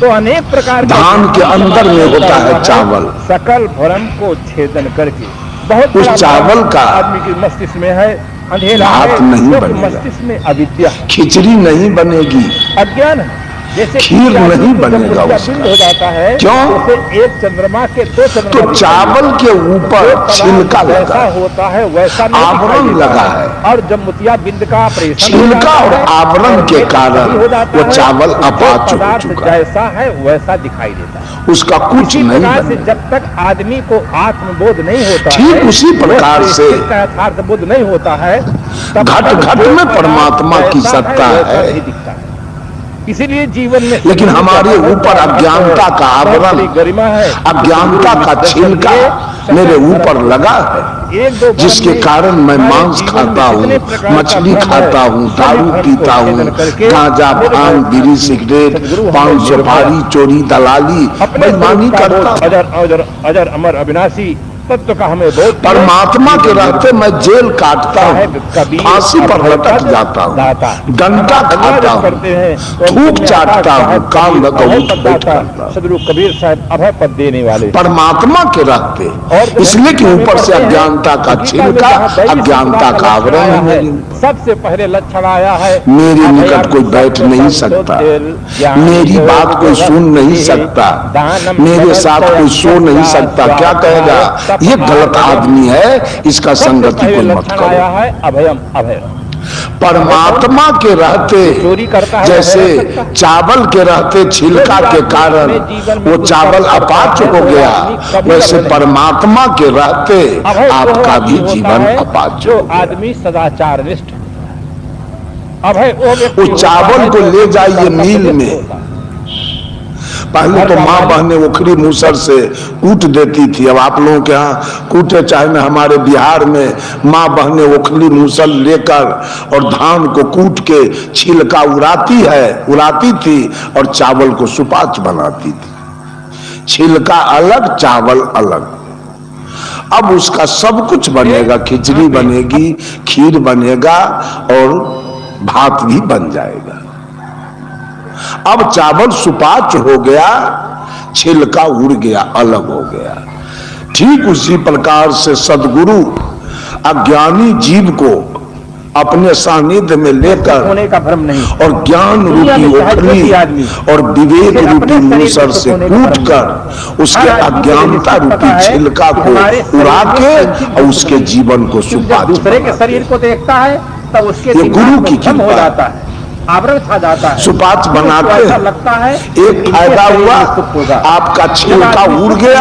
तो अनेक प्रकार धान के अंदर में होता है चावल। सकल भ्रम को छेदन करके बहुत उस चावल का आदमी के मस्तिष्क में है अंधेरा, भात नहीं बनेगा, मस्तिष्क में अविद्या, खिचड़ी नहीं बनेगी, अज्ञान है। जैसे खीर नहीं बनेगा पिंड हो जाता है, क्यों? जैसे एक चंद्रमा के 2 चंद्रमा, तो चावल के ऊपर छिलका लगा होता है वैसा आवरण लगा है, और जब मोतिया बिंद का ऑपरेशन छिलका और आवरण के कारण वो चावल अपाचक हो चुका है, जैसा है वैसा दिखाई देता है। उसका कुछ नहीं बनेगा। जब तक आदमी को आत्मबोध नहीं होता, ठीक उसी प्रकार से यथार्थ बोध नहीं होता है, घट घट में परमात्मा की सत्ता है। इसीलिए जीवन में लेकिन हमारे ऊपर अज्ञानता का आवरण, गरिमा है, अज्ञानता का छिलका मेरे ऊपर लगा है, जिसके कारण मैं मांस खाता हूँ, मछली खाता हूँ, दारू पीता हूँ, गांजा, भांग, बीड़ी, सिगरेट, पान सुपारी, चोरी, दलाली, बेईमानी करता हूँ। अजर अमर अविनाशी तत्व का हमें बहुत परमात्मा के रहते मैं जेल काटता हूँ, फांसी पर लटक जाता हूँ, डंडा खाता हूँ, थूक चाटता हूँ, काम करता हूँ। सदगुरु कबीर साहब अभय पद देने वाले परमात्मा के रहते, इसलिए कि ऊपर से अज्ञानता का छिलका, अज्ञानता का आवरण है। सबसे पहले लक्षण आया है, मेरे निकट कोई बैठ नहीं सकता, मेरी बात कोई सुन नहीं सकता, मेरे साथ कोई सो नहीं सकता। क्या कहेगा? ये गलत आदमी है, इसका संगति कोई मत करो। आया है अभयम अभय, परमात्मा के रहते चोरी करता है, जैसे चावल के रहते छिलका के कारण वो चावल अपाच हो गया, वैसे परमात्मा के रहते आपका भी जीवन अपाच। जो आदमी सदाचार निष्ठ, अब है वो चावल को ले जाइए मिल में। पहले तो माँ बहनें उखड़ी मूसर से कूट देती थी, अब आप लोगों के यहाँ कूटे चाहे न, हमारे बिहार में माँ बहनें उखड़ी मूसल लेकर और धान को कूट के छिलका उड़ाती थी और चावल को सुपाच बनाती थी। छिलका अलग, चावल अलग। अब उसका सब कुछ बनेगा, खिचड़ी बनेगी, खीर बनेगा और भात भी बन जाएगा। अब चावल सुपाच हो गया, छिलका उड़ गया, अलग हो गया। ठीक उसी प्रकार से सद्गुरु अज्ञानी जीव को अपने सानिध्य में लेकर होने का भ्रम नहीं, और ज्ञान रूपी ओखली और विवेक रूपी मूसर से कूट कर उसके अज्ञानता रूपी छिलका को उड़ा के और उसके जीवन को सुपाच। दूसरे के शरीर को देखता है तब उसके ये गुरु की कृपा हो जाता है, आवरण छा जाता है, सुपाच बनाते हैं। लगता है एक फायदा हुआ, आपका छिलका उड़ गया,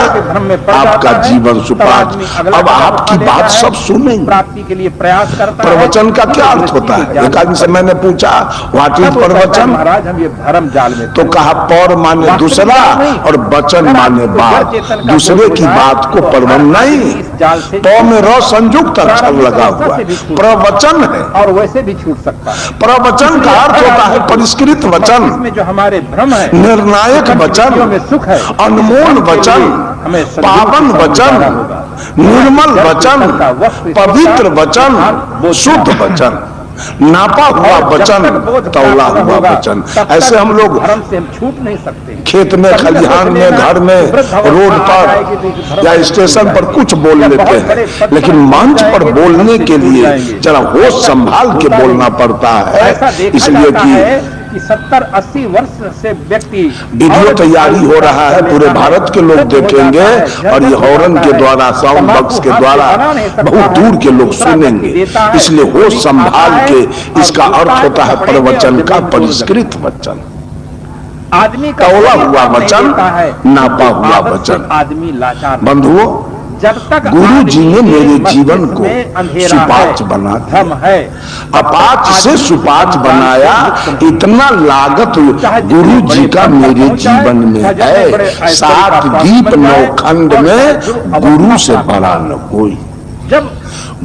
आपका जीवन सुपाच। अब आपकी बात सब सुनेंगे। प्राप्ति के लिए प्रयास करता है। प्रवचन का क्या अर्थ होता है? एक आदमी से मैंने पूछा व्हाट इज प्रवचन, महाराज हम ये धर्म जाल में, तो कहा पौर माने दूसरा और वचन माने बात। दूसरे की बात को प्रवचन नहीं, तो में रो संयुक्त अक्षर लगा हुआ, प्रवचन है। और वैसे भी छूट सकता है। प्रवचन का अर्थ होता है परिष्कृत वचन, इसमें जो हमारे भ्रम है, निर्णायक वचन, में सुख है, अनमोल वचन, पावन वचन, निर्मल वचन, पवित्र वचन, शुद्ध वचन, नापा हुआ वचन, तौला हुआ वचन। ऐसे हम लोग धर्म से हम छूट नहीं सकते। खेत में, खलिहान में, घर में, रोड पर या स्टेशन पर कुछ बोल लेते हैं, लेकिन मंच पर बोलने के लिए जरा होश संभाल के बोलना पड़ता है। इसलिए कि 70-80 वर्ष से व्यक्ति वीडियो तैयारी हो रहा है, पूरे भारत के लोग देखेंगे और ये हॉर्न के द्वारा, साउंड बॉक्स के द्वारा बहुत दूर के लोग सुनेंगे। इसलिए होश संभाल के, इसका अर्थ होता है प्रवचन का परिष्कृत वचन, आदमी का तौला हुआ वचन, नापा हुआ वचन। आदमी लाचार। बंधुओं, जब तक गुरु जी ने मेरे जीवन को सुपाच बना दिया, अपाच से सुपाच बनाया। इतना लागत गुरु जी का मेरे जीवन में है। 7 दीप 9 खंड में गुरु से बड़ा न कोई, जब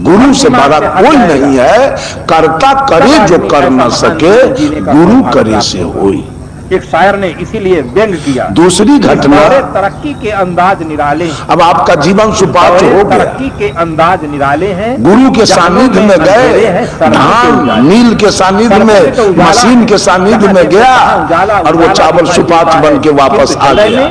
गुरु से बड़ा कोई नहीं है। कर्ता करे जो कर न सके, गुरु करे से होई। एक शायर ने इसीलिए व्यंग किया। दूसरी घटना, तरक्की के अंदाज निराले। अब आपका जीवन सुपाच हो गया, तरक्की के अंदाज निराले हैं। गुरु के सानिध्य में गए, धान मील के सानिध्य में, मशीन के सानिध्य में गया और वो चावल सुपाच बन के वापस आ गया,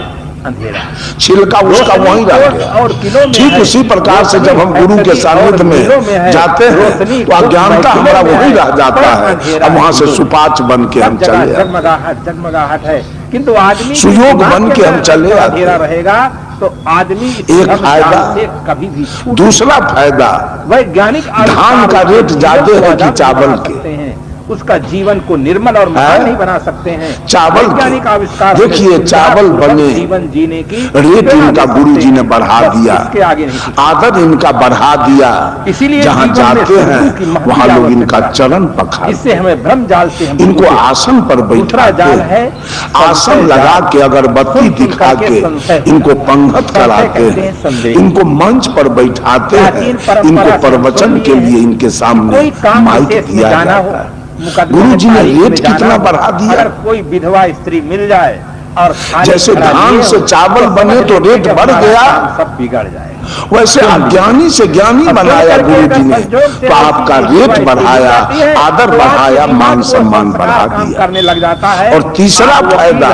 छिलका उसका वहीं रह गया। ठीक उसी प्रकार से जब हम गुरु के सानिध्य में जाते हैं तो अज्ञानता हमारा वहीं रह जाता है, अब वहां से सुपाच बन के हम चले, जगमगाहट है। किंतु आदमी सुयोग बन के हम चले आते रहेगा तो आदमी एक फायदा से कभी भी। दूसरा फायदा, वैज्ञानिक धान का रेट ज्यादा है कि चावल के, उसका जीवन को निर्मल और महान नहीं बना सकते हैं। चावल का आविष्कार, देखिए चावल बने, जीवन जीने की रेट इनका गुरु जी ने बढ़ा दिया, आदत इनका बढ़ा दिया। इसीलिए जहाँ जाते हैं वहाँ लोग इनका चरण पखारते। इससे हमें भ्रम जाल से इनको आसन पर बैठाते हैं, आसन लगा के अगरबत्ती दिखा के इनको पंगत कराते हैं, इनको मंच पर बैठाते हैं, इनको प्रवचन के लिए इनके सामने माइक दिया जाता है। गुरु जी ने रेट कितना बढ़ा दिया। अगर कोई विधवा स्त्री मिल जाए और जैसे धान से चावल बने तो रेट बढ़ गया, सब बिगड़ जाए। वैसे अज्ञानी से ज्ञानी बनाया गुरु जी ने, तो आपका रेट बढ़ाया, आदर बढ़ाया, मान सम्मान बढ़ा दिया। करने लग जाता है। और तीसरा फायदा,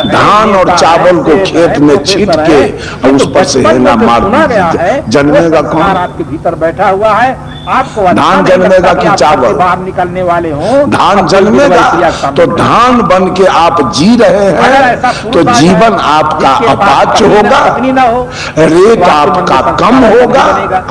धान और चावल को खेत में छीट के और उस पर से हेना मार दिया, जन्मेगा कौन? आपके भीतर बैठा हुआ है, आपको धान जन्मेगा कि चावल? बाहर निकलने वाले हो, धान जन्मेगा तो धान बन के आप जी रहे हैं तो जीवन आपका अपाच्य होगा, रेट आपका कम होगा,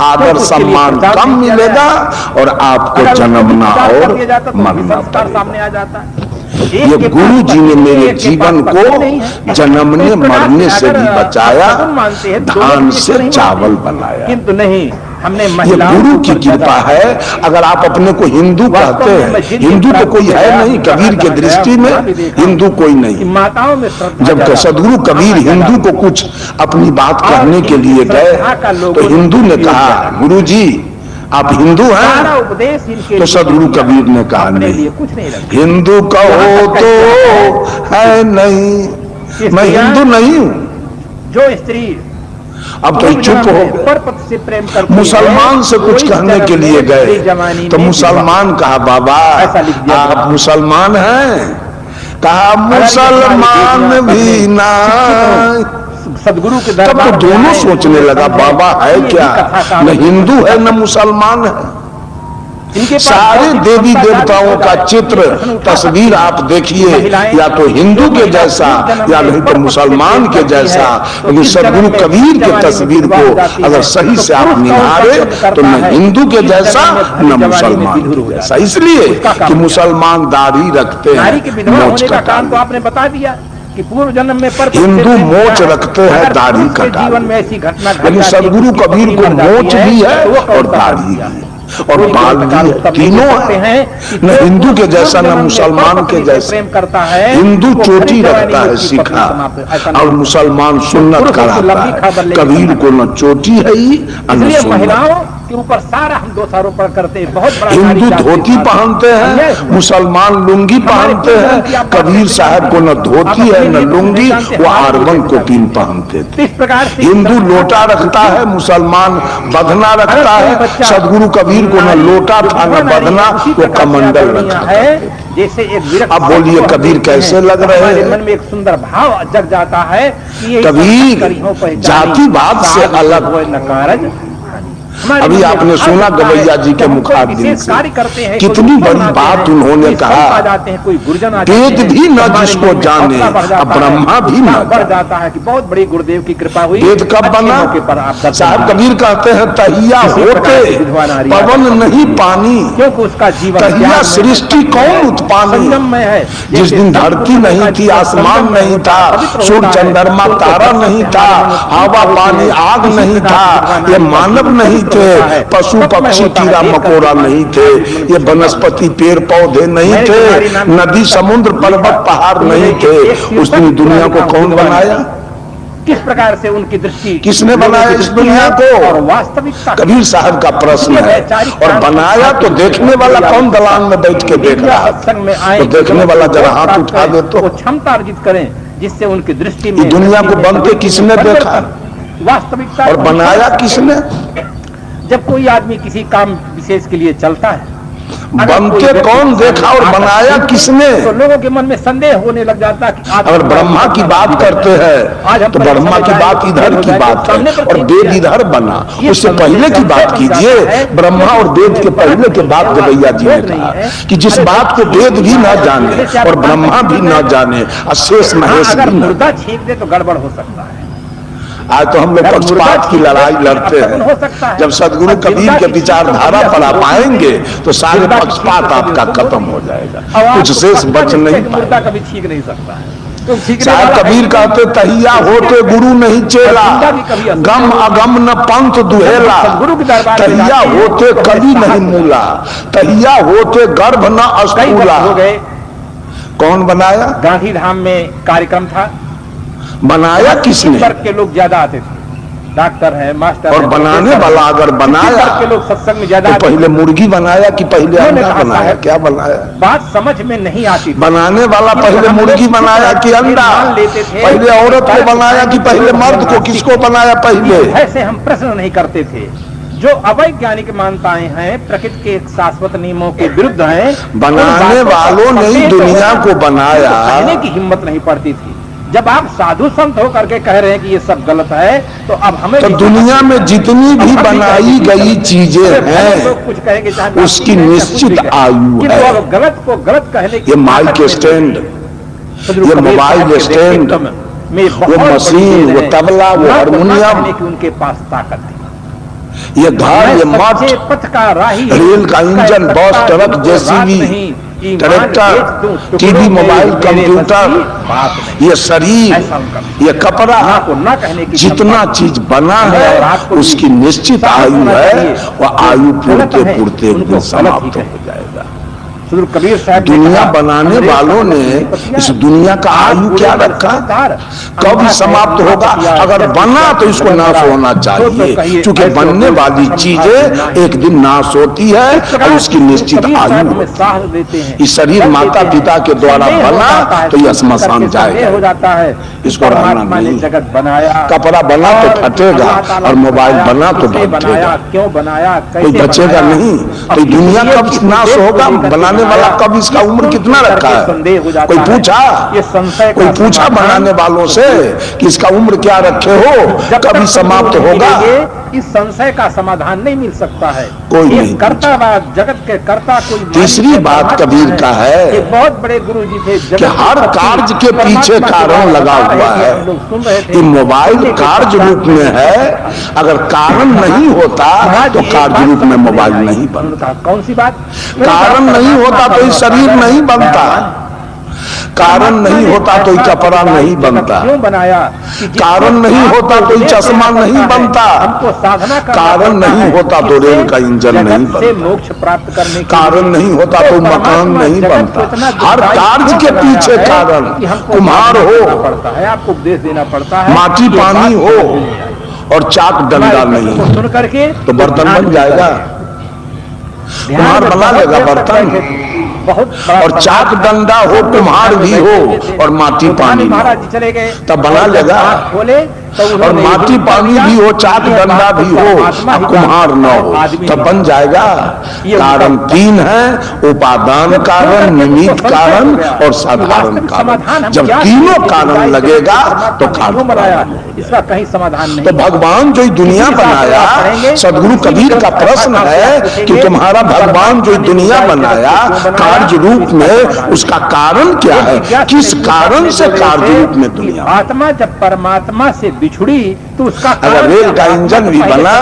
आदर सम्मान कम मिलेगा और आपको जन्मना और मरना सामने आ जाता है। ये गुरु जी ने मेरे जीवन को जन्मने मरने से भी बचाया, धान से चावल बनाया। किंतु नहीं, हमने ये गुरु की कृपा है। अगर आप अपने को हिंदू कहते हैं, हिंदू तो कोई है नहीं, कबीर के दृष्टि में हिंदू कोई नहीं। माताओं में जब सदगुरु कबीर हिंदू को कुछ अपनी बात कहने के लिए गए तो हिंदू ने कहा, गुरु जी आप हिंदू हैं? तो सदगुरु कबीर ने कहा नहीं, हिंदू कहो तो है नहीं, मैं हिंदू नहीं हूं। जो स्त्री अब तो चुप हो गए। प्रेम करती मुसलमान से कुछ कहने के लिए गए तो मुसलमान कहा, बाबा आप मुसलमान हैं? कहा मुसलमान भी ना। सदगुरु के तब तो दोनों सोचने लगा, बाबा है क्या, न हिंदू है न मुसलमान है। सारे देवी देवताओं का चित्र तस्वीर आप देखिए, या तो हिंदू के जैसा या नहीं तो मुसलमान के जैसा, लेकिन सदगुरु कबीर के तस्वीर को अगर सही से आप निहारे तो न हिंदू के जैसा न मुसलमान के जैसा। इसलिए कि मुसलमान दाढ़ी रखते हैं, मोछ कटाते तो आपने बता दिया कि पूर्व जन्म में हिंदू मोच रखते हैं, दाढ़ी कटा। जीवन में ऐसी घटना लेकिन सदगुरु कबीर को मोच भी है और दाढ़ी है और बाल भी है, तीनों हैं। न हिंदू के जैसा न मुसलमान के जैसा। प्रेम करता है, हिंदू चोटी रखता है सीखा और मुसलमान सुन्नत कराता है। कबीर को न चोटी है ही न सुन्नत। के ऊपर सारा हम दोषारोपण करते हैं। बहुत बड़ा हिंदू धोती पहनते हैं, मुसलमान लुंगी पहनते हैं। कबीर साहब को न धोती है न लुंगी, वो आरवन कोपीन पहनते थे। इस प्रकार से हिंदू लोटा रखता है, मुसलमान बधना रखता है। सदगुरु कबीर को न लोटा था न बधना, वो कमंडल रखा है। जैसे एक अब बोलिए कबीर कैसे लग रहे हैं? मन में एक सुंदर भाव जग जाता है कि कबीर जातिवाद से अलग नकारज। अभी आपने सुना गवैया जी के मुखारबिंद से कितनी बड़ी बात उन्होंने कहा, वेद भी न जिसको जाने अब ब्रह्मा भी न जाता है कि बहुत बड़ी गुरुदेव की कृपा हुई। वेद कब बना? साहब कबीर कहते हैं तहिया होते पवन नहीं पानी, क्योंकि उसका जीवन तहिया सृष्टि कौन उत्पानी। है जिस दिन धरती नहीं थी, आसमान नहीं था, सूर्य चंद्रमा तारा नहीं था, हवा पानी आग नहीं था, ये मानव नहीं थे, पशु पक्षी कीड़ा मकोड़ा नहीं थे, ये वनस्पति पेड़ पौधे नहीं थे, नदी समुद्र पर्वत पहाड़ नहीं थे। उस दिन दुनिया को कौन बनाया? किस प्रकार से उनकी दृष्टि किसने बनाया इस दुनिया को? और वास्तविकता कबीर साहब का प्रश्न है। और बनाया तो देखने वाला कौन दलान में बैठ के देख रहा है? तो देखने वाला जरा हाथ उठा दे तो क्षमता अर्जित करें जिससे उनकी दृष्टि में दुनिया को बनते किसने देखा? वास्तविकता और बनाया किसने? जब कोई आदमी किसी काम विशेष के लिए चलता है, बनते कौन देखा और बनाया किसने? तो लोगों के मन में संदेह होने लग जाता है कि अगर ब्रह्मा की बात करते हैं तो ब्रह्मा की बात इधर की बात है और वेद इधर बना। उससे पहले की बात कीजिए, ब्रह्मा और वेद के पहले के बात गवैया जी ने कहा कि जिस बात को वेद भी न जाने और ब्रह्मा भी न जाने, अशेष महेश भी न। मुर्दा छींक दे तो गड़बड़ हो सकता है। आज तो हम लोग पक्षपात की लड़ाई लड़ते हैं। जब सदगुरु कबीर के विचारधारा पर आप आएंगे तो सारे पक्षपात आपका खत्म हो जाएगा, कुछ शेष बच नहीं पाएगा। कभी छींक नहीं सकता है। साहब कबीर कहते तहिया होते गुरु नहीं चेला, गम अगम न पंथ दुहेला, तहिया होते कभी नहीं मूला, तहिया होते गर्भ न अस्तूला। कौन बनाया? गांधी धाम में कार्यक्रम था, बनाया किसने? वर्ग के लोग ज्यादा आते थे, डॉक्टर है, मास्टर और बनाने वाला अगर बनाया के लोग सत्संग में ज्यादा तो पहले मुर्गी बनाया कि पहले अंडा बनाया? क्या बनाया? बात समझ में नहीं आती। बनाने वाला पहले मुर्गी बनाया कि अंडा? पहले औरत को बनाया कि पहले मर्द को? किसको बनाया पहले? ऐसे हम प्रश्न नहीं करते थे। जो अवैज्ञानिक मान्यताएं हैं, प्रकृति के शाश्वत नियमों के विरुद्ध हैं, बनाने वालों ने दुनिया को बनाया। कहने की हिम्मत नहीं पड़ती थी। जब आप साधु संत होकर के कह रहे हैं कि ये सब गलत है, तो अब हमें तो दुनिया में जितनी भी बनाई गई चीजें हैं कुछ कहेंगे उसकी निश्चित आयु है। गलत को गलत कहने की ये माइक स्टैंड, ये मोबाइल स्टैंड, वो मशीन, वो तबला, वो हारमोनियम, उनके पास ताकत थी। ये घर, ये मठ, पथ का राही, रेल का इंजन, बस, truck, JCB, tractor, TV, mobile, computer, ये शरीर, ये कपड़ा, जितना चीज बना है उसकी निश्चित आयु है। वह आयु पूर्ते पूर्ते एक दिन समाप्त हो जाएगा। कबीर साहब, दुनिया बनाने वालों ने इस दुनिया का आयु क्या रखा, कभी समाप्त होगा। अगर बना तो इसको नाश होना चाहिए, क्योंकि बनने वाली चीजें एक दिन नाश होती है और उसकी निश्चित आयु होती है। इस शरीर माता पिता के द्वारा बना तो यह श्मशान जाएगा, हो जाता है। इसको रहना नहीं। जगत बनाया, कपड़ा बना तो फटेगा और मोबाइल बना तो भटकेगा, क्यों बनाया, कोई बचेगा नहीं। तो दुनिया कब नाश होगा, बनाने वाला कब, इसका उम्र कितना रखा है, कोई पूछा, कोई पूछा बनाने वालों से कि इसका उम्र क्या रखे हो, कभी समाप्त होगा। इस संशय का समाधान नहीं मिल सकता है, कोई नहीं। कर्तावाद, जगत के कर्ता कोई। तीसरी बात कबीर का है, बहुत बड़े गुरु जी थे कि हर कार्य के पीछे कारण लगा हुआ है। ये मोबाइल कार्य रूप में है, अगर कारण नहीं होता तो कार्य रूप में मोबाइल नहीं बनता। कौन सी बात, कारण नहीं होता तो शरीर नहीं बनता, कारण नहीं होता तो कपड़ा नहीं बनता, क्यों बनाया, कारण नहीं होता तो चश्मा नहीं बनता, हमको साधना, कारण नहीं होता तो रेल का इंजन नहीं बनता, मोक्ष प्राप्त करने, कारण नहीं होता तो मकान नहीं बनता। हर कार्य के पीछे कारण, कुम्हार हो पड़ता है, आपको उपदेश देना पड़ता है, माटी पानी हो और चाक डंडा नहीं सुन करके तो बर्तन बन जाएगा, कुम्हार बना लेगा बर्तन। बहुत और चाक डंडा हो, कुम्हार भी हो और माटी पानी महाराज चले गए तब बना लेगा। बोले और माटी पानी भी हो, चाक डंडा भी हो और कुम्हार न हो तब बन जाएगा। कारण तीन है, उपादान कारण, निमित्त कारण और साधारण कारण। जब तीनों कारण लगेगा तो कार्य बनाया, इसका कहीं समाधान नहीं। तो भगवान जो दुनिया बनाया, सदगुरु कबीर का प्रश्न है कि तुम्हारा भगवान जो दुनिया बनाया कार्य रूप में, उसका कारण क्या है, किस कारण से कार्य रूप में दुनिया। आत्मा जब परमात्मा से बिछुड़ी तो उसका, अगर रेल का इंजन भी बना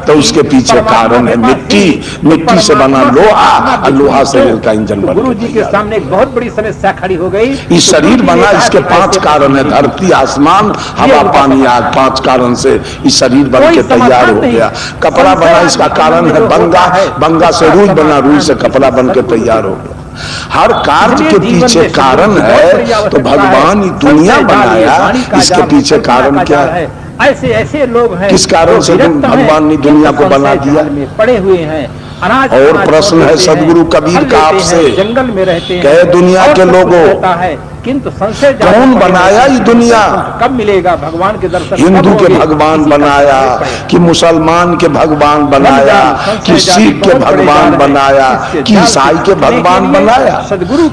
तो उसके पीछे कारण है मिट्टी, मिट्टी से बना लोहा और लोहा से रेल का इंजन बना। गुरु जी के सामने एक बहुत बड़ी समस्या खड़ी हो गई। इस शरीर बना, इसके 5 कारण है, धरती, आसमान, हवा, पानी, आग, 5 कारण से इस शरीर बन के तैयार हो गया। कपड़ा बना, इसका कारण है बंगा, बंगा से रुई बना, रुई से कपड़ा बन के तैयार हो गया। हर कार्य के पीछे कारण है। तो भगवान ये दुनिया बनाया, इसके पीछे कारण क्या है, ऐसे ऐसे लोग हैं किस कारण से भगवान ने दुनिया को बना दिया, पड़े हुए हैं। और प्रश्न है सदगुरु कबीर का आपसे, जंगल में रहते हैं, कहे दुनिया के लोगों, किंतु संशय कौन बनाया ये दुनिया, कब मिलेगा भगवान के दर्शन, हिंदू के भगवान बनाया कि मुसलमान के भगवान बनाया कि सिख के भगवान बनाया कि ईसाई के भगवान बनाया।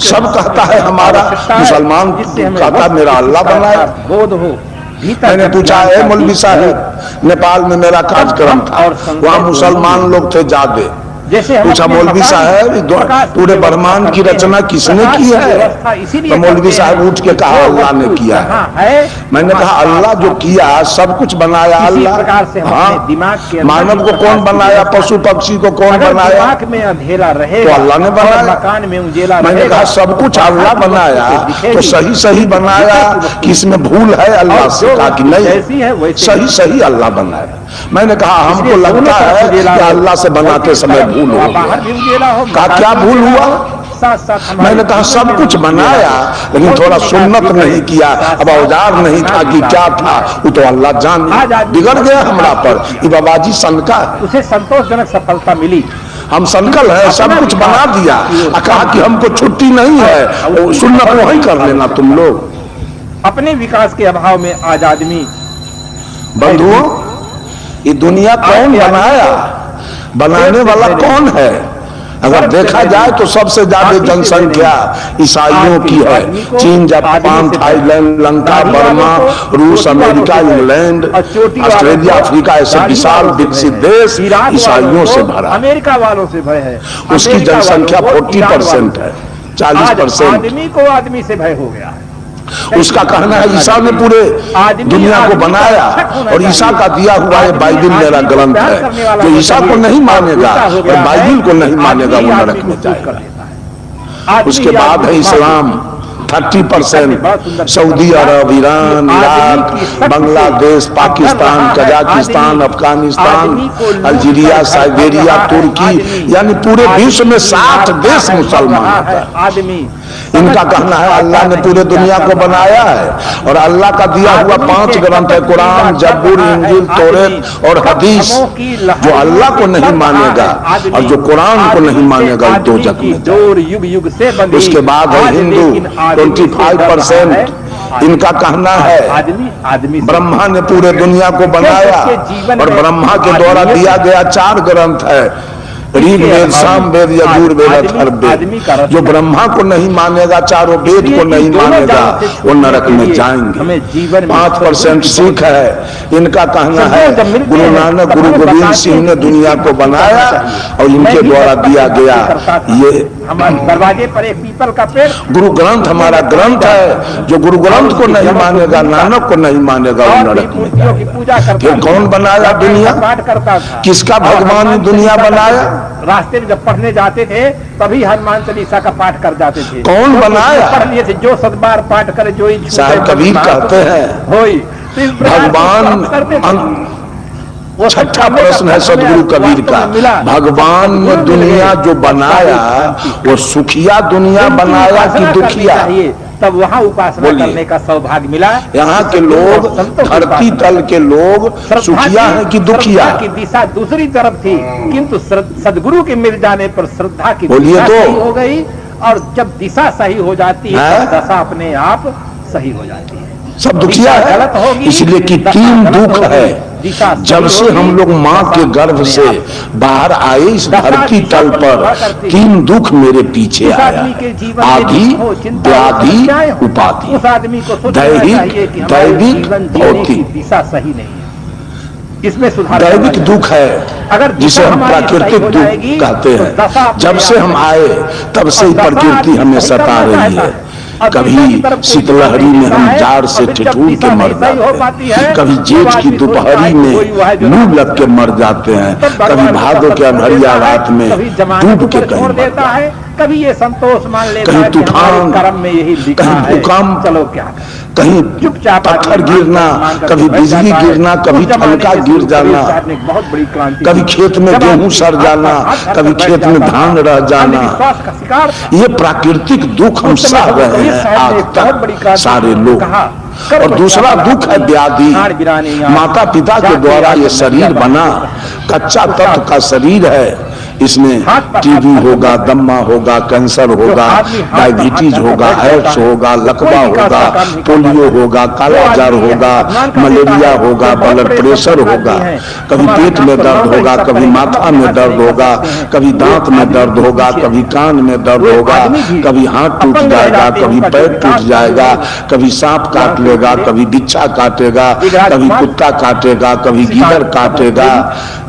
सब कहता है हमारा, मुसलमान कहता मेरा अल्लाह बनाया। बोध हो, मैंने पूछा है मौलवी साहब, नेपाल में मेरा कार्यक्रम था, वहाँ मुसलमान लोग थे ज्यादा, पूछा मौलवी साहब पूरे ब्रह्मांड की रचना किसने की है, तो मौलवी साहब उठ के कहा अल्लाह ने किया है। मैंने कहा अल्लाह जो किया सब कुछ बनाया अल्लाह, हाँ, मानव को कौन बनाया, पशु पक्षी को कौन बनाया, में अंधेरा रहे तो अल्लाह ने बनाया। मकान में उजेला, मैंने कहा सब कुछ अल्लाह बनाया तो सही सही बनाया कि इसमें भूल है, अल्लाह से कहा कि नहीं सही सही अल्लाह बनाया। मैंने कहा हमको लगता है कि अल्लाह से बनाते समय भूल हो गया। कहा क्या भूल हुआ, मैंने कहा सब कुछ बनाया लेकिन थोड़ा सुन्नत नहीं किया, अब औजार नहीं था कि क्या था, वो तो अल्लाह जान, बिगड़ गया हमरा पर। ये बाबाजी सनका, उसे संतोषजनक सफलता मिली, हम संकल है, सब कुछ बना दिया, कहा कि हमको छुट्टी नहीं है, सुन्नत वही कर लेना तुम लोग। अपने विकास के अभाव में आज आदमी, बंधुओं ये दुनिया कौन बनाया, बनाने वाला कौन है, अगर देखा जाए तो सबसे ज्यादा जनसंख्या ईसाइयों की है। चीन, जापान, थाईलैंड, लंका, बर्मा, रूस, अमेरिका, इंग्लैंड, ऑस्ट्रेलिया, अफ्रीका, ऐसे विशाल विकसित देश ईसाइयों से भरा। अमेरिका वालों से भय है। उसकी जनसंख्या 40% है, 40%। आदमी को आदमी से भय हो गया है। उसका कहना है ईसा ने पूरे दुनिया को बनाया और ईसा का दिया हुआ ये बाइबिल मेरा ग्रंथ है। जो ईसा को नहीं मानेगा और बाइबिल को नहीं मानेगा वो नरक में जाएगा। उसके बाद है इस्लाम 30%, Saudi Arab, Iran, Iraq, Bangladesh, Pakistan, Kazakhstan, Afghanistan, Algeria, Siberia, तुर्की, यानी पूरे विश्व में 60 देश मुसलमान है। इनका कहना है अल्लाह ने पूरे दुनिया को बनाया है और अल्लाह का दिया हुआ 5 ग्रंथ है, कुरान, जबूर, इंजील, तौरात और हदीस। जो अल्लाह को नहीं मानेगा और जो कुरान को नहीं मानेगा वो दो जग में जाएगा। उसके बाद है हिंदू 25%। इनका कहना है ब्रह्मा ने पूरे दुनिया को बनाया और ब्रह्मा के द्वारा दिया गया 4 ग्रंथ है, ऋग्वेद, सामवेद, यजुर्वेद, अथर्ववेद। जो ब्रह्मा को नहीं मानेगा, चारों वेद को नहीं मानेगा, वो नरक में जाएंगे। 5% सिख है। इनका कहना है गुरु नानक, गुरु गोविंद सिंह ने दुनिया को बनाया और इनके द्वारा दिया गया ये दरवाजे पर एक पीपल का पेड़। गुरु ग्रंथ हमारा ग्रंथ है। जो गुरु ग्रंथ को नहीं मानेगा, नानक को नहीं मानेगा, वो नरक में जाएगा। फिर कौन बनाया दुनिया? किसका भगवान ने दुनिया बनाया? रास्ते में जब पढ़ने जाते थे तभी हनुमान चालीसा का पाठ कर जाते थे। कौन बनाया? पढ़ लिए थे, जो 7 बार पाठ करे जो साहब कबीर कहते हैं भगवान। छठा प्रश्न है सदगुरु कबीर का, भगवान ने दुनिया जो बनाया वो सुखिया दुनिया बनाया कि दुखिया? तब वहाँ उपासना करने का सौभाग्य मिला। यहाँ के लोग, धरती तल के लोग सुखिया है कि दुखिया? की दिशा दूसरी तरफ थी, किंतु सदगुरु के मिल जाने पर श्रद्धा की दिशा सही हो गई और जब दिशा सही हो जाती है तो दशा अपने आप सही हो जाती है। सब दुखिया है, इसलिए कि 3 दुख है। जब से हम लोग माँ के गर्भ से बाहर आए इस धरती तल पर 3 दुख मेरे पीछे आया, आदि, व्याधि, उपाधि, दैहिक, दैविक, भौतिक। दिशा सही नहीं है, इसमें सुधार। दैविक दुख है अगर जिसे हम प्राकृतिक दुख कहते हैं। जब से हम आए तब से ही प्रकृति हमें सता रही है। कभी शीतलहरी में हम जाड़ से ठिठुर के मर जाते हैं, कभी जेठ की दोपहरी में लू लग के मर जाते हैं, कभी भादों के अंधरिया रात में डूब के कहीं देता है, कभी ये संतोष मान लेता है, कहीं तूफान, कर्म में यही लिखा है, कहीं भूकंप, चलो क्या, कहीं पत्थर गिरना, कभी बिजली गिरना, कभी ठनका गिर जाना, कभी खेत में गेहूं सड़ जाना, कभी खेत में धान रह जाना। ये प्राकृतिक दुख हम सह रहे हैं आज तक सारे लोग। और दूसरा दुख है व्याधि। माता पिता के द्वारा ये शरीर बना, कच्चा तत्व का शरीर है। इसमें टीबी होगा, दम्मा होगा, कैंसर होगा, डायबिटीज होगा, एड्स होगा, लकवा होगा, पोलियो होगा, कालाजार होगा, मलेरिया होगा, ब्लड प्रेशर होगा, कभी पेट में दर्द होगा, कभी माथा में दर्द होगा, कभी दांत में दर्द होगा, कभी कान में दर्द होगा, कभी हाथ टूट जाएगा, कभी पैर टूट जाएगा, कभी सांप काट लेगा, कभी बिच्छा काटेगा, कभी कुत्ता काटेगा, कभी गीदड़ काटेगा,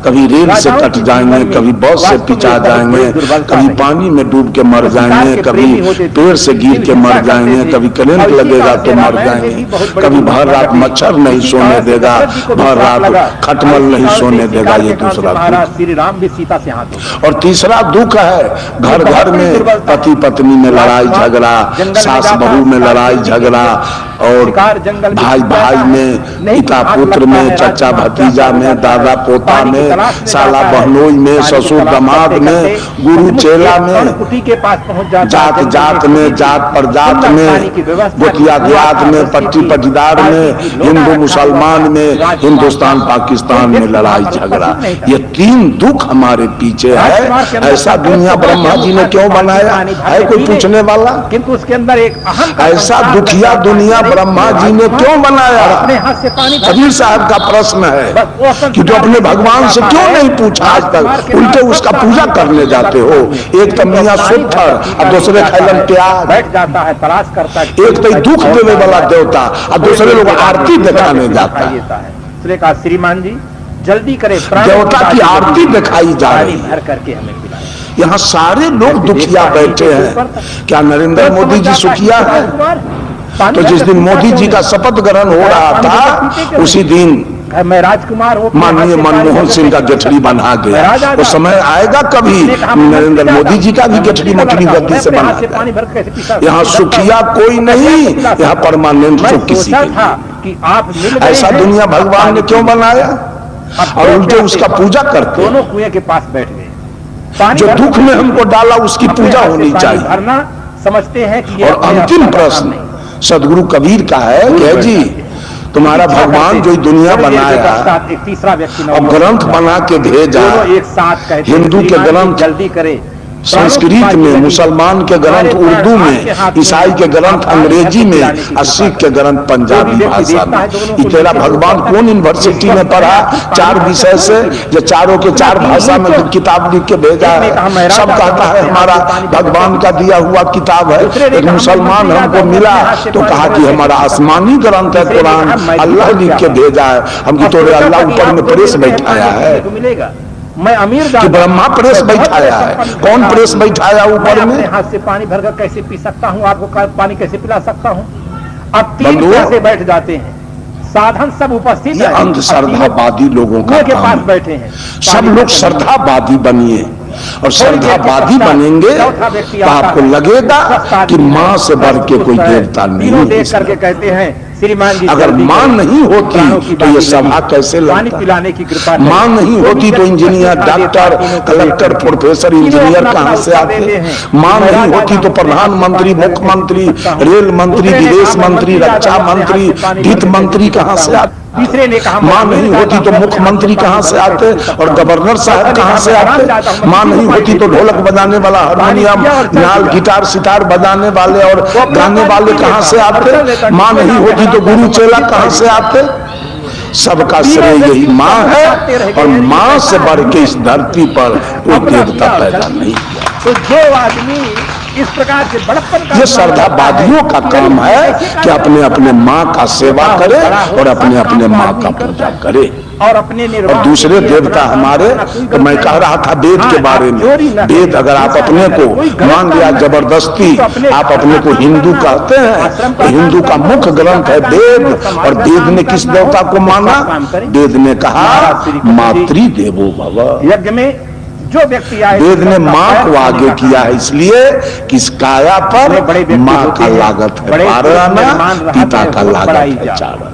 कभी रेल से कट जाएंगे, कभी बस से पिचा जाएंगे, कभी पानी में डूब के मर जाएंगे, कभी पेड़ से गिर के मर जाएंगे, कभी करंट लगेगा तो मर जाएंगे, कभी भर रात मच्छर नहीं सोने देगा, भर रात खटमल नहीं सोने देगा। ये दूसरा दुख। श्री राम भी सीता से हाथ। और तीसरा दुख है घर घर में पति पत्नी में लड़ाई झगड़ा, सास बहू में लड़ाई झगड़ा, और भाई भाई में, पिता पुत्र में, चचा भतीजा में, दादा पोता में, साला बहनोई में, ससुर दामाद में, गुरु चेला में, जात जात में, जात प्रजात में, गोतिया देहात में, पट्टी पटीदार में, हिंदू मुसलमान में, हिंदुस्तान पाकिस्तान में लड़ाई झगड़ा। ये 3 दुख हमारे पीछे है। ऐसा दुनिया ब्रह्मा जी ने क्यों बनाया है? कोई पूछने वाला? किंतु उसके अंदर एक ऐसा दुखिया दुनिया ब्रह्मा जी ने क्यों बनाया? अपने हाथ से पानी। कबीर साहब का प्रश्न है कि तो अपने भगवान से क्यों नहीं पूछा आज तक, उल्टे उसका पूजा करने जाते हो, एक तो मियाँ सुत्थर और दूसरे खैलन प्याज बैठ जाता है, तलाश करता है। एक तो दुख देने वाला देवता और दूसरे लोग आरती दिखाने जाता है। उसने कहा श्रीमान जी जल्दी करें, देवता की आरती दिखाई जा रही है, भर करके हमें पिलाएं। यहाँ सारे लोग दुखिया बैठे हैं। क्या नरेंद्र मोदी जी सुखिया है? तो जिस दिन मोदी जी का शपथ ग्रहण हो रहा था उसी दिन मैं राजकुमार हूं, माननीय मनमोहन सिंह का गठरी बना गया। वो समय आएगा कभी नरेंद्र मोदी जी का भी गठरी मोटरी गद्दी से बना गया। यहाँ सुखिया कोई नहीं, यहाँ परमानेंट सुख किसी के नहीं। ऐसा दुनिया भगवान ने क्यों बनाया? और उल्टे उसका पूजा करते। दोनों कुएं के पास बैठ गए। जो दुख में हमको डाला उसकी पूजा होनी चाहिए। भरना समझते हैं कि और अंतिम प्रश्न सदगुरु कबीर का है कि जी तुम्हारा भगवान जो दुनिया बनाया एक तीसरा व्यक्ति और ग्रंथ बना के भेजा, एक साथ कहते हिंदू के ग्रंथ जल्दी करे, संस्कृत में, मुसलमान के ग्रंथ उर्दू में, ईसाई के ग्रंथ अंग्रेजी में और सिख के ग्रंथ पंजाबी भाषा में। ये तेरा भगवान कौन यूनिवर्सिटी में पढ़ा 4 विषय से, जो चारों के 4 भाषा में किताब लिख के भेजा है? सब कहता है हमारा भगवान का दिया हुआ किताब है। एक मुसलमान हमको मिला तो कहा कि हमारा आसमानी ग्रंथ है कुरान, अल्लाह लिख के भेजा है। हम की तोरे अल्लाह ऊपर में प्रेस बैठाया है मैं अमीर कि ब्रह्मा प्रेस बैठाया है? कौन प्रेस बैठाया ऊपर में? हाथ से पानी भरकर कैसे पी सकता हूँ, आपको पानी कैसे पिला सकता हूँ? अब 3 से बैठ जाते हैं, साधन सब उपस्थित है। अंधश्रद्धावादी लोगों का के पास बैठे हैं। सब लोग श्रद्धावादी बनिए और श्रद्धावादी बनेंगे तो आपको लगेगा कि माँ से बढ़ के कोई देवता नहीं। देख करके कहते हैं श्रीमान जी, अगर माँ नहीं होती तो ये सभा कैसे पानी पिलाने की कृपा, माँ नहीं होती तो engineer, doctor, collector, professor, engineer कहाँ से आते? माँ नहीं होती तो प्रधानमंत्री, मुख्यमंत्री, रेल मंत्री, विदेश मंत्री, रक्षा मंत्री, वित्त मंत्री कहाँ से आते? तीसरे ने कहा माँ नहीं होती तो मुख्यमंत्री कहाँ से आते और गवर्नर साहब कहाँ से आते? माँ नहीं होती तो ढोलक बजाने वाला, हारमोनियम, नाल, गिटार, सितार बजाने वाले और गाने वाले कहाँ से आते? माँ नहीं होती तो गुरु चेला कहाँ से आते? सबका श्रेय यही माँ है और माँ से बढ़ के इस धरती पर कोई देवता पैदा नहीं। तो जो आदमी इस प्रकार से बड़प्पन का, ये श्रद्धावादियों का काम है कि अपने अपने माँ का सेवा करे और अपने अपने माँ का पूजा करे। और दूसरे देवता हमारे, तो मैं कह रहा था वेद के बारे में। वेद अगर आप अपने को मान लिया जबरदस्ती, आप अपने को हिंदू कहते हैं तो हिंदू का मुख्य ग्रंथ है वेद। और वेद ने किस देवता को माना? वेद ने कहा मातृदेवो भव। यज्ञ में जो व्यक्ति आए, वेद ने माँ को आगे किया है इसलिए कि इस काया पर माँ का लागत है 12 आना, पिता का लागत है 4 आना।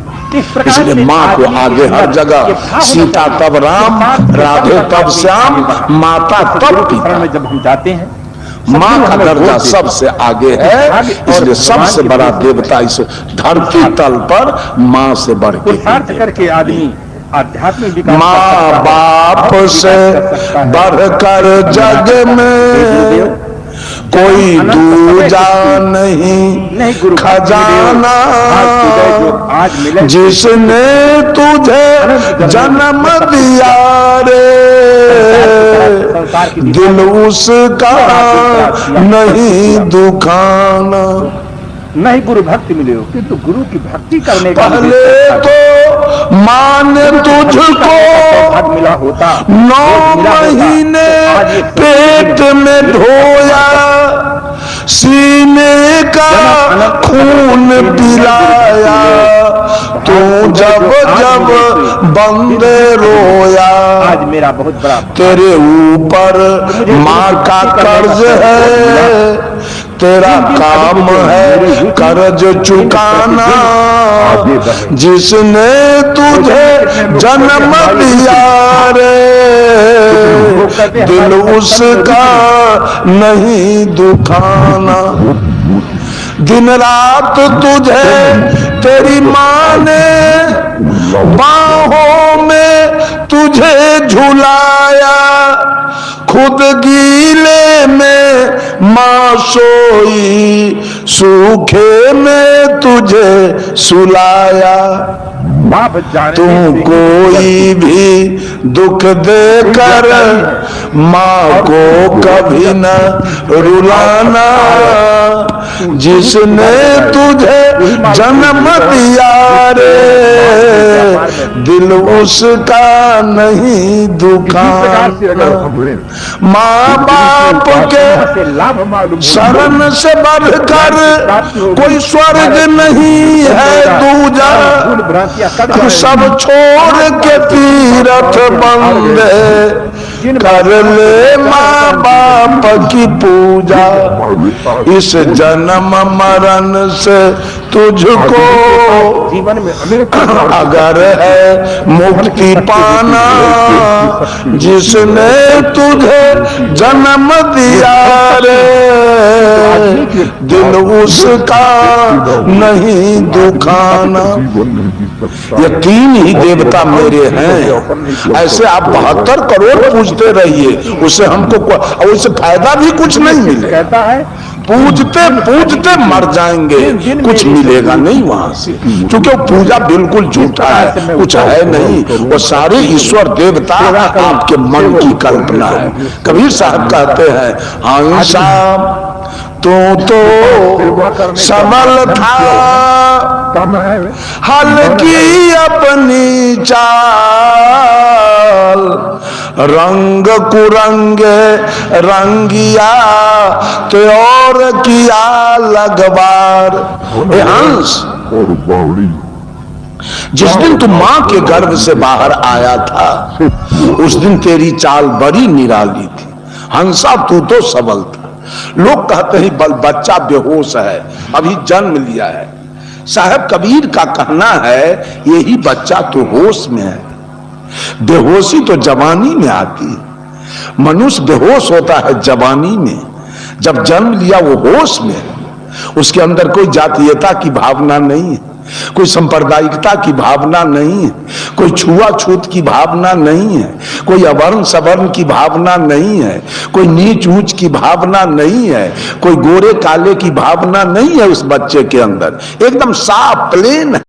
इसलिए माँ को आगे हर जगह। सीता तब राम, राधे तब श्याम, माता तब पिता। जब हम जाते हैं माँ का दर्जा सबसे आगे है, इसलिए सबसे बड़ा देवता इस धरती तल पर माँ से बढ़ के करके आदमी आध्यात्मिक विकास, माँ बाप से बढ़कर जग में कोई दूजा नहीं खजाना। जिसने तुझे जन्म दिया रे दिल उसका नहीं दुखाना। नहीं गुरु भक्ति मिले हो, किंतु गुरु की भक्ति करने का पहले तो मान तुझको मिला होता। 9 महीने पेट में ढोया, सीने का खून पिलाया, तू जब जब बंदे रोया। आज मेरा बहुत बड़ा तेरे ऊपर माँ का कर्ज है, तेरा काम है कर्ज चुकाना। जिसने तुझे जन्म दिया रे दिल उसका नहीं दुखाना। दिन रात तुझे तेरी माँ ने बाहों में तुझे झुलाया, खुद गीले में माँ सोई, सूखे में तुझे सुलाया। बाप जाने तू कोई भी दुख देकर माँ को कभी न रुलाना, जिसने तुझे जन्म दिया रे दिल उसका नहीं दुखाना। माँ बाप के शरण से बढ़कर कोई स्वर्ग नहीं है दूजा, सब छोड़ के तीरथ बंदे कर ले माँ बाप की पूजा। इस जन्म मरण से तुझको जीवन में अगर है मुक्ति पाना, जिसने तुझे जन्म दिया रे दिल उसका नहीं दुखाना। ये तीन ही देवता मेरे हैं, ऐसे आप 72 करोड़ पूजते रहिए, उससे हमको उससे फायदा भी कुछ नहीं मिले। कहता है पूजते पूजते मर जाएंगे, कुछ मिलेगा नहीं वहां से, क्योंकि वो पूजा बिल्कुल झूठा है, कुछ है नहीं। वो सारे ईश्वर देवता आपके मन की कल्पना है। कबीर साहब कहते हैं, हंसा तू तो सबल था, हल्की अपनी चाल, रंग कुरंगे रंगिया तो और किया लगवार। हंस, जिस दिन तू मां के गर्भ से बाहर आया था उस दिन तेरी चाल बड़ी निराली थी। हंसा तू तो सबल था। लोग कहते हैं बच्चा बेहोश है, अभी जन्म लिया है। साहब कबीर का कहना है यही बच्चा तो होश में है। बेहोशी तो जवानी में आती है, मनुष्य बेहोश होता है जवानी में। जब जन्म लिया वो होश में है, उसके अंदर कोई जातीयता की भावना नहीं है, कोई सांप्रदायिकता की भावना नहीं है, कोई छुआछूत की भावना नहीं है, कोई अवर्ण सवर्ण की भावना नहीं है, कोई नीच ऊंच की भावना नहीं है, कोई गोरे काले की भावना नहीं है उस बच्चे के अंदर। एकदम साफ प्लेन है।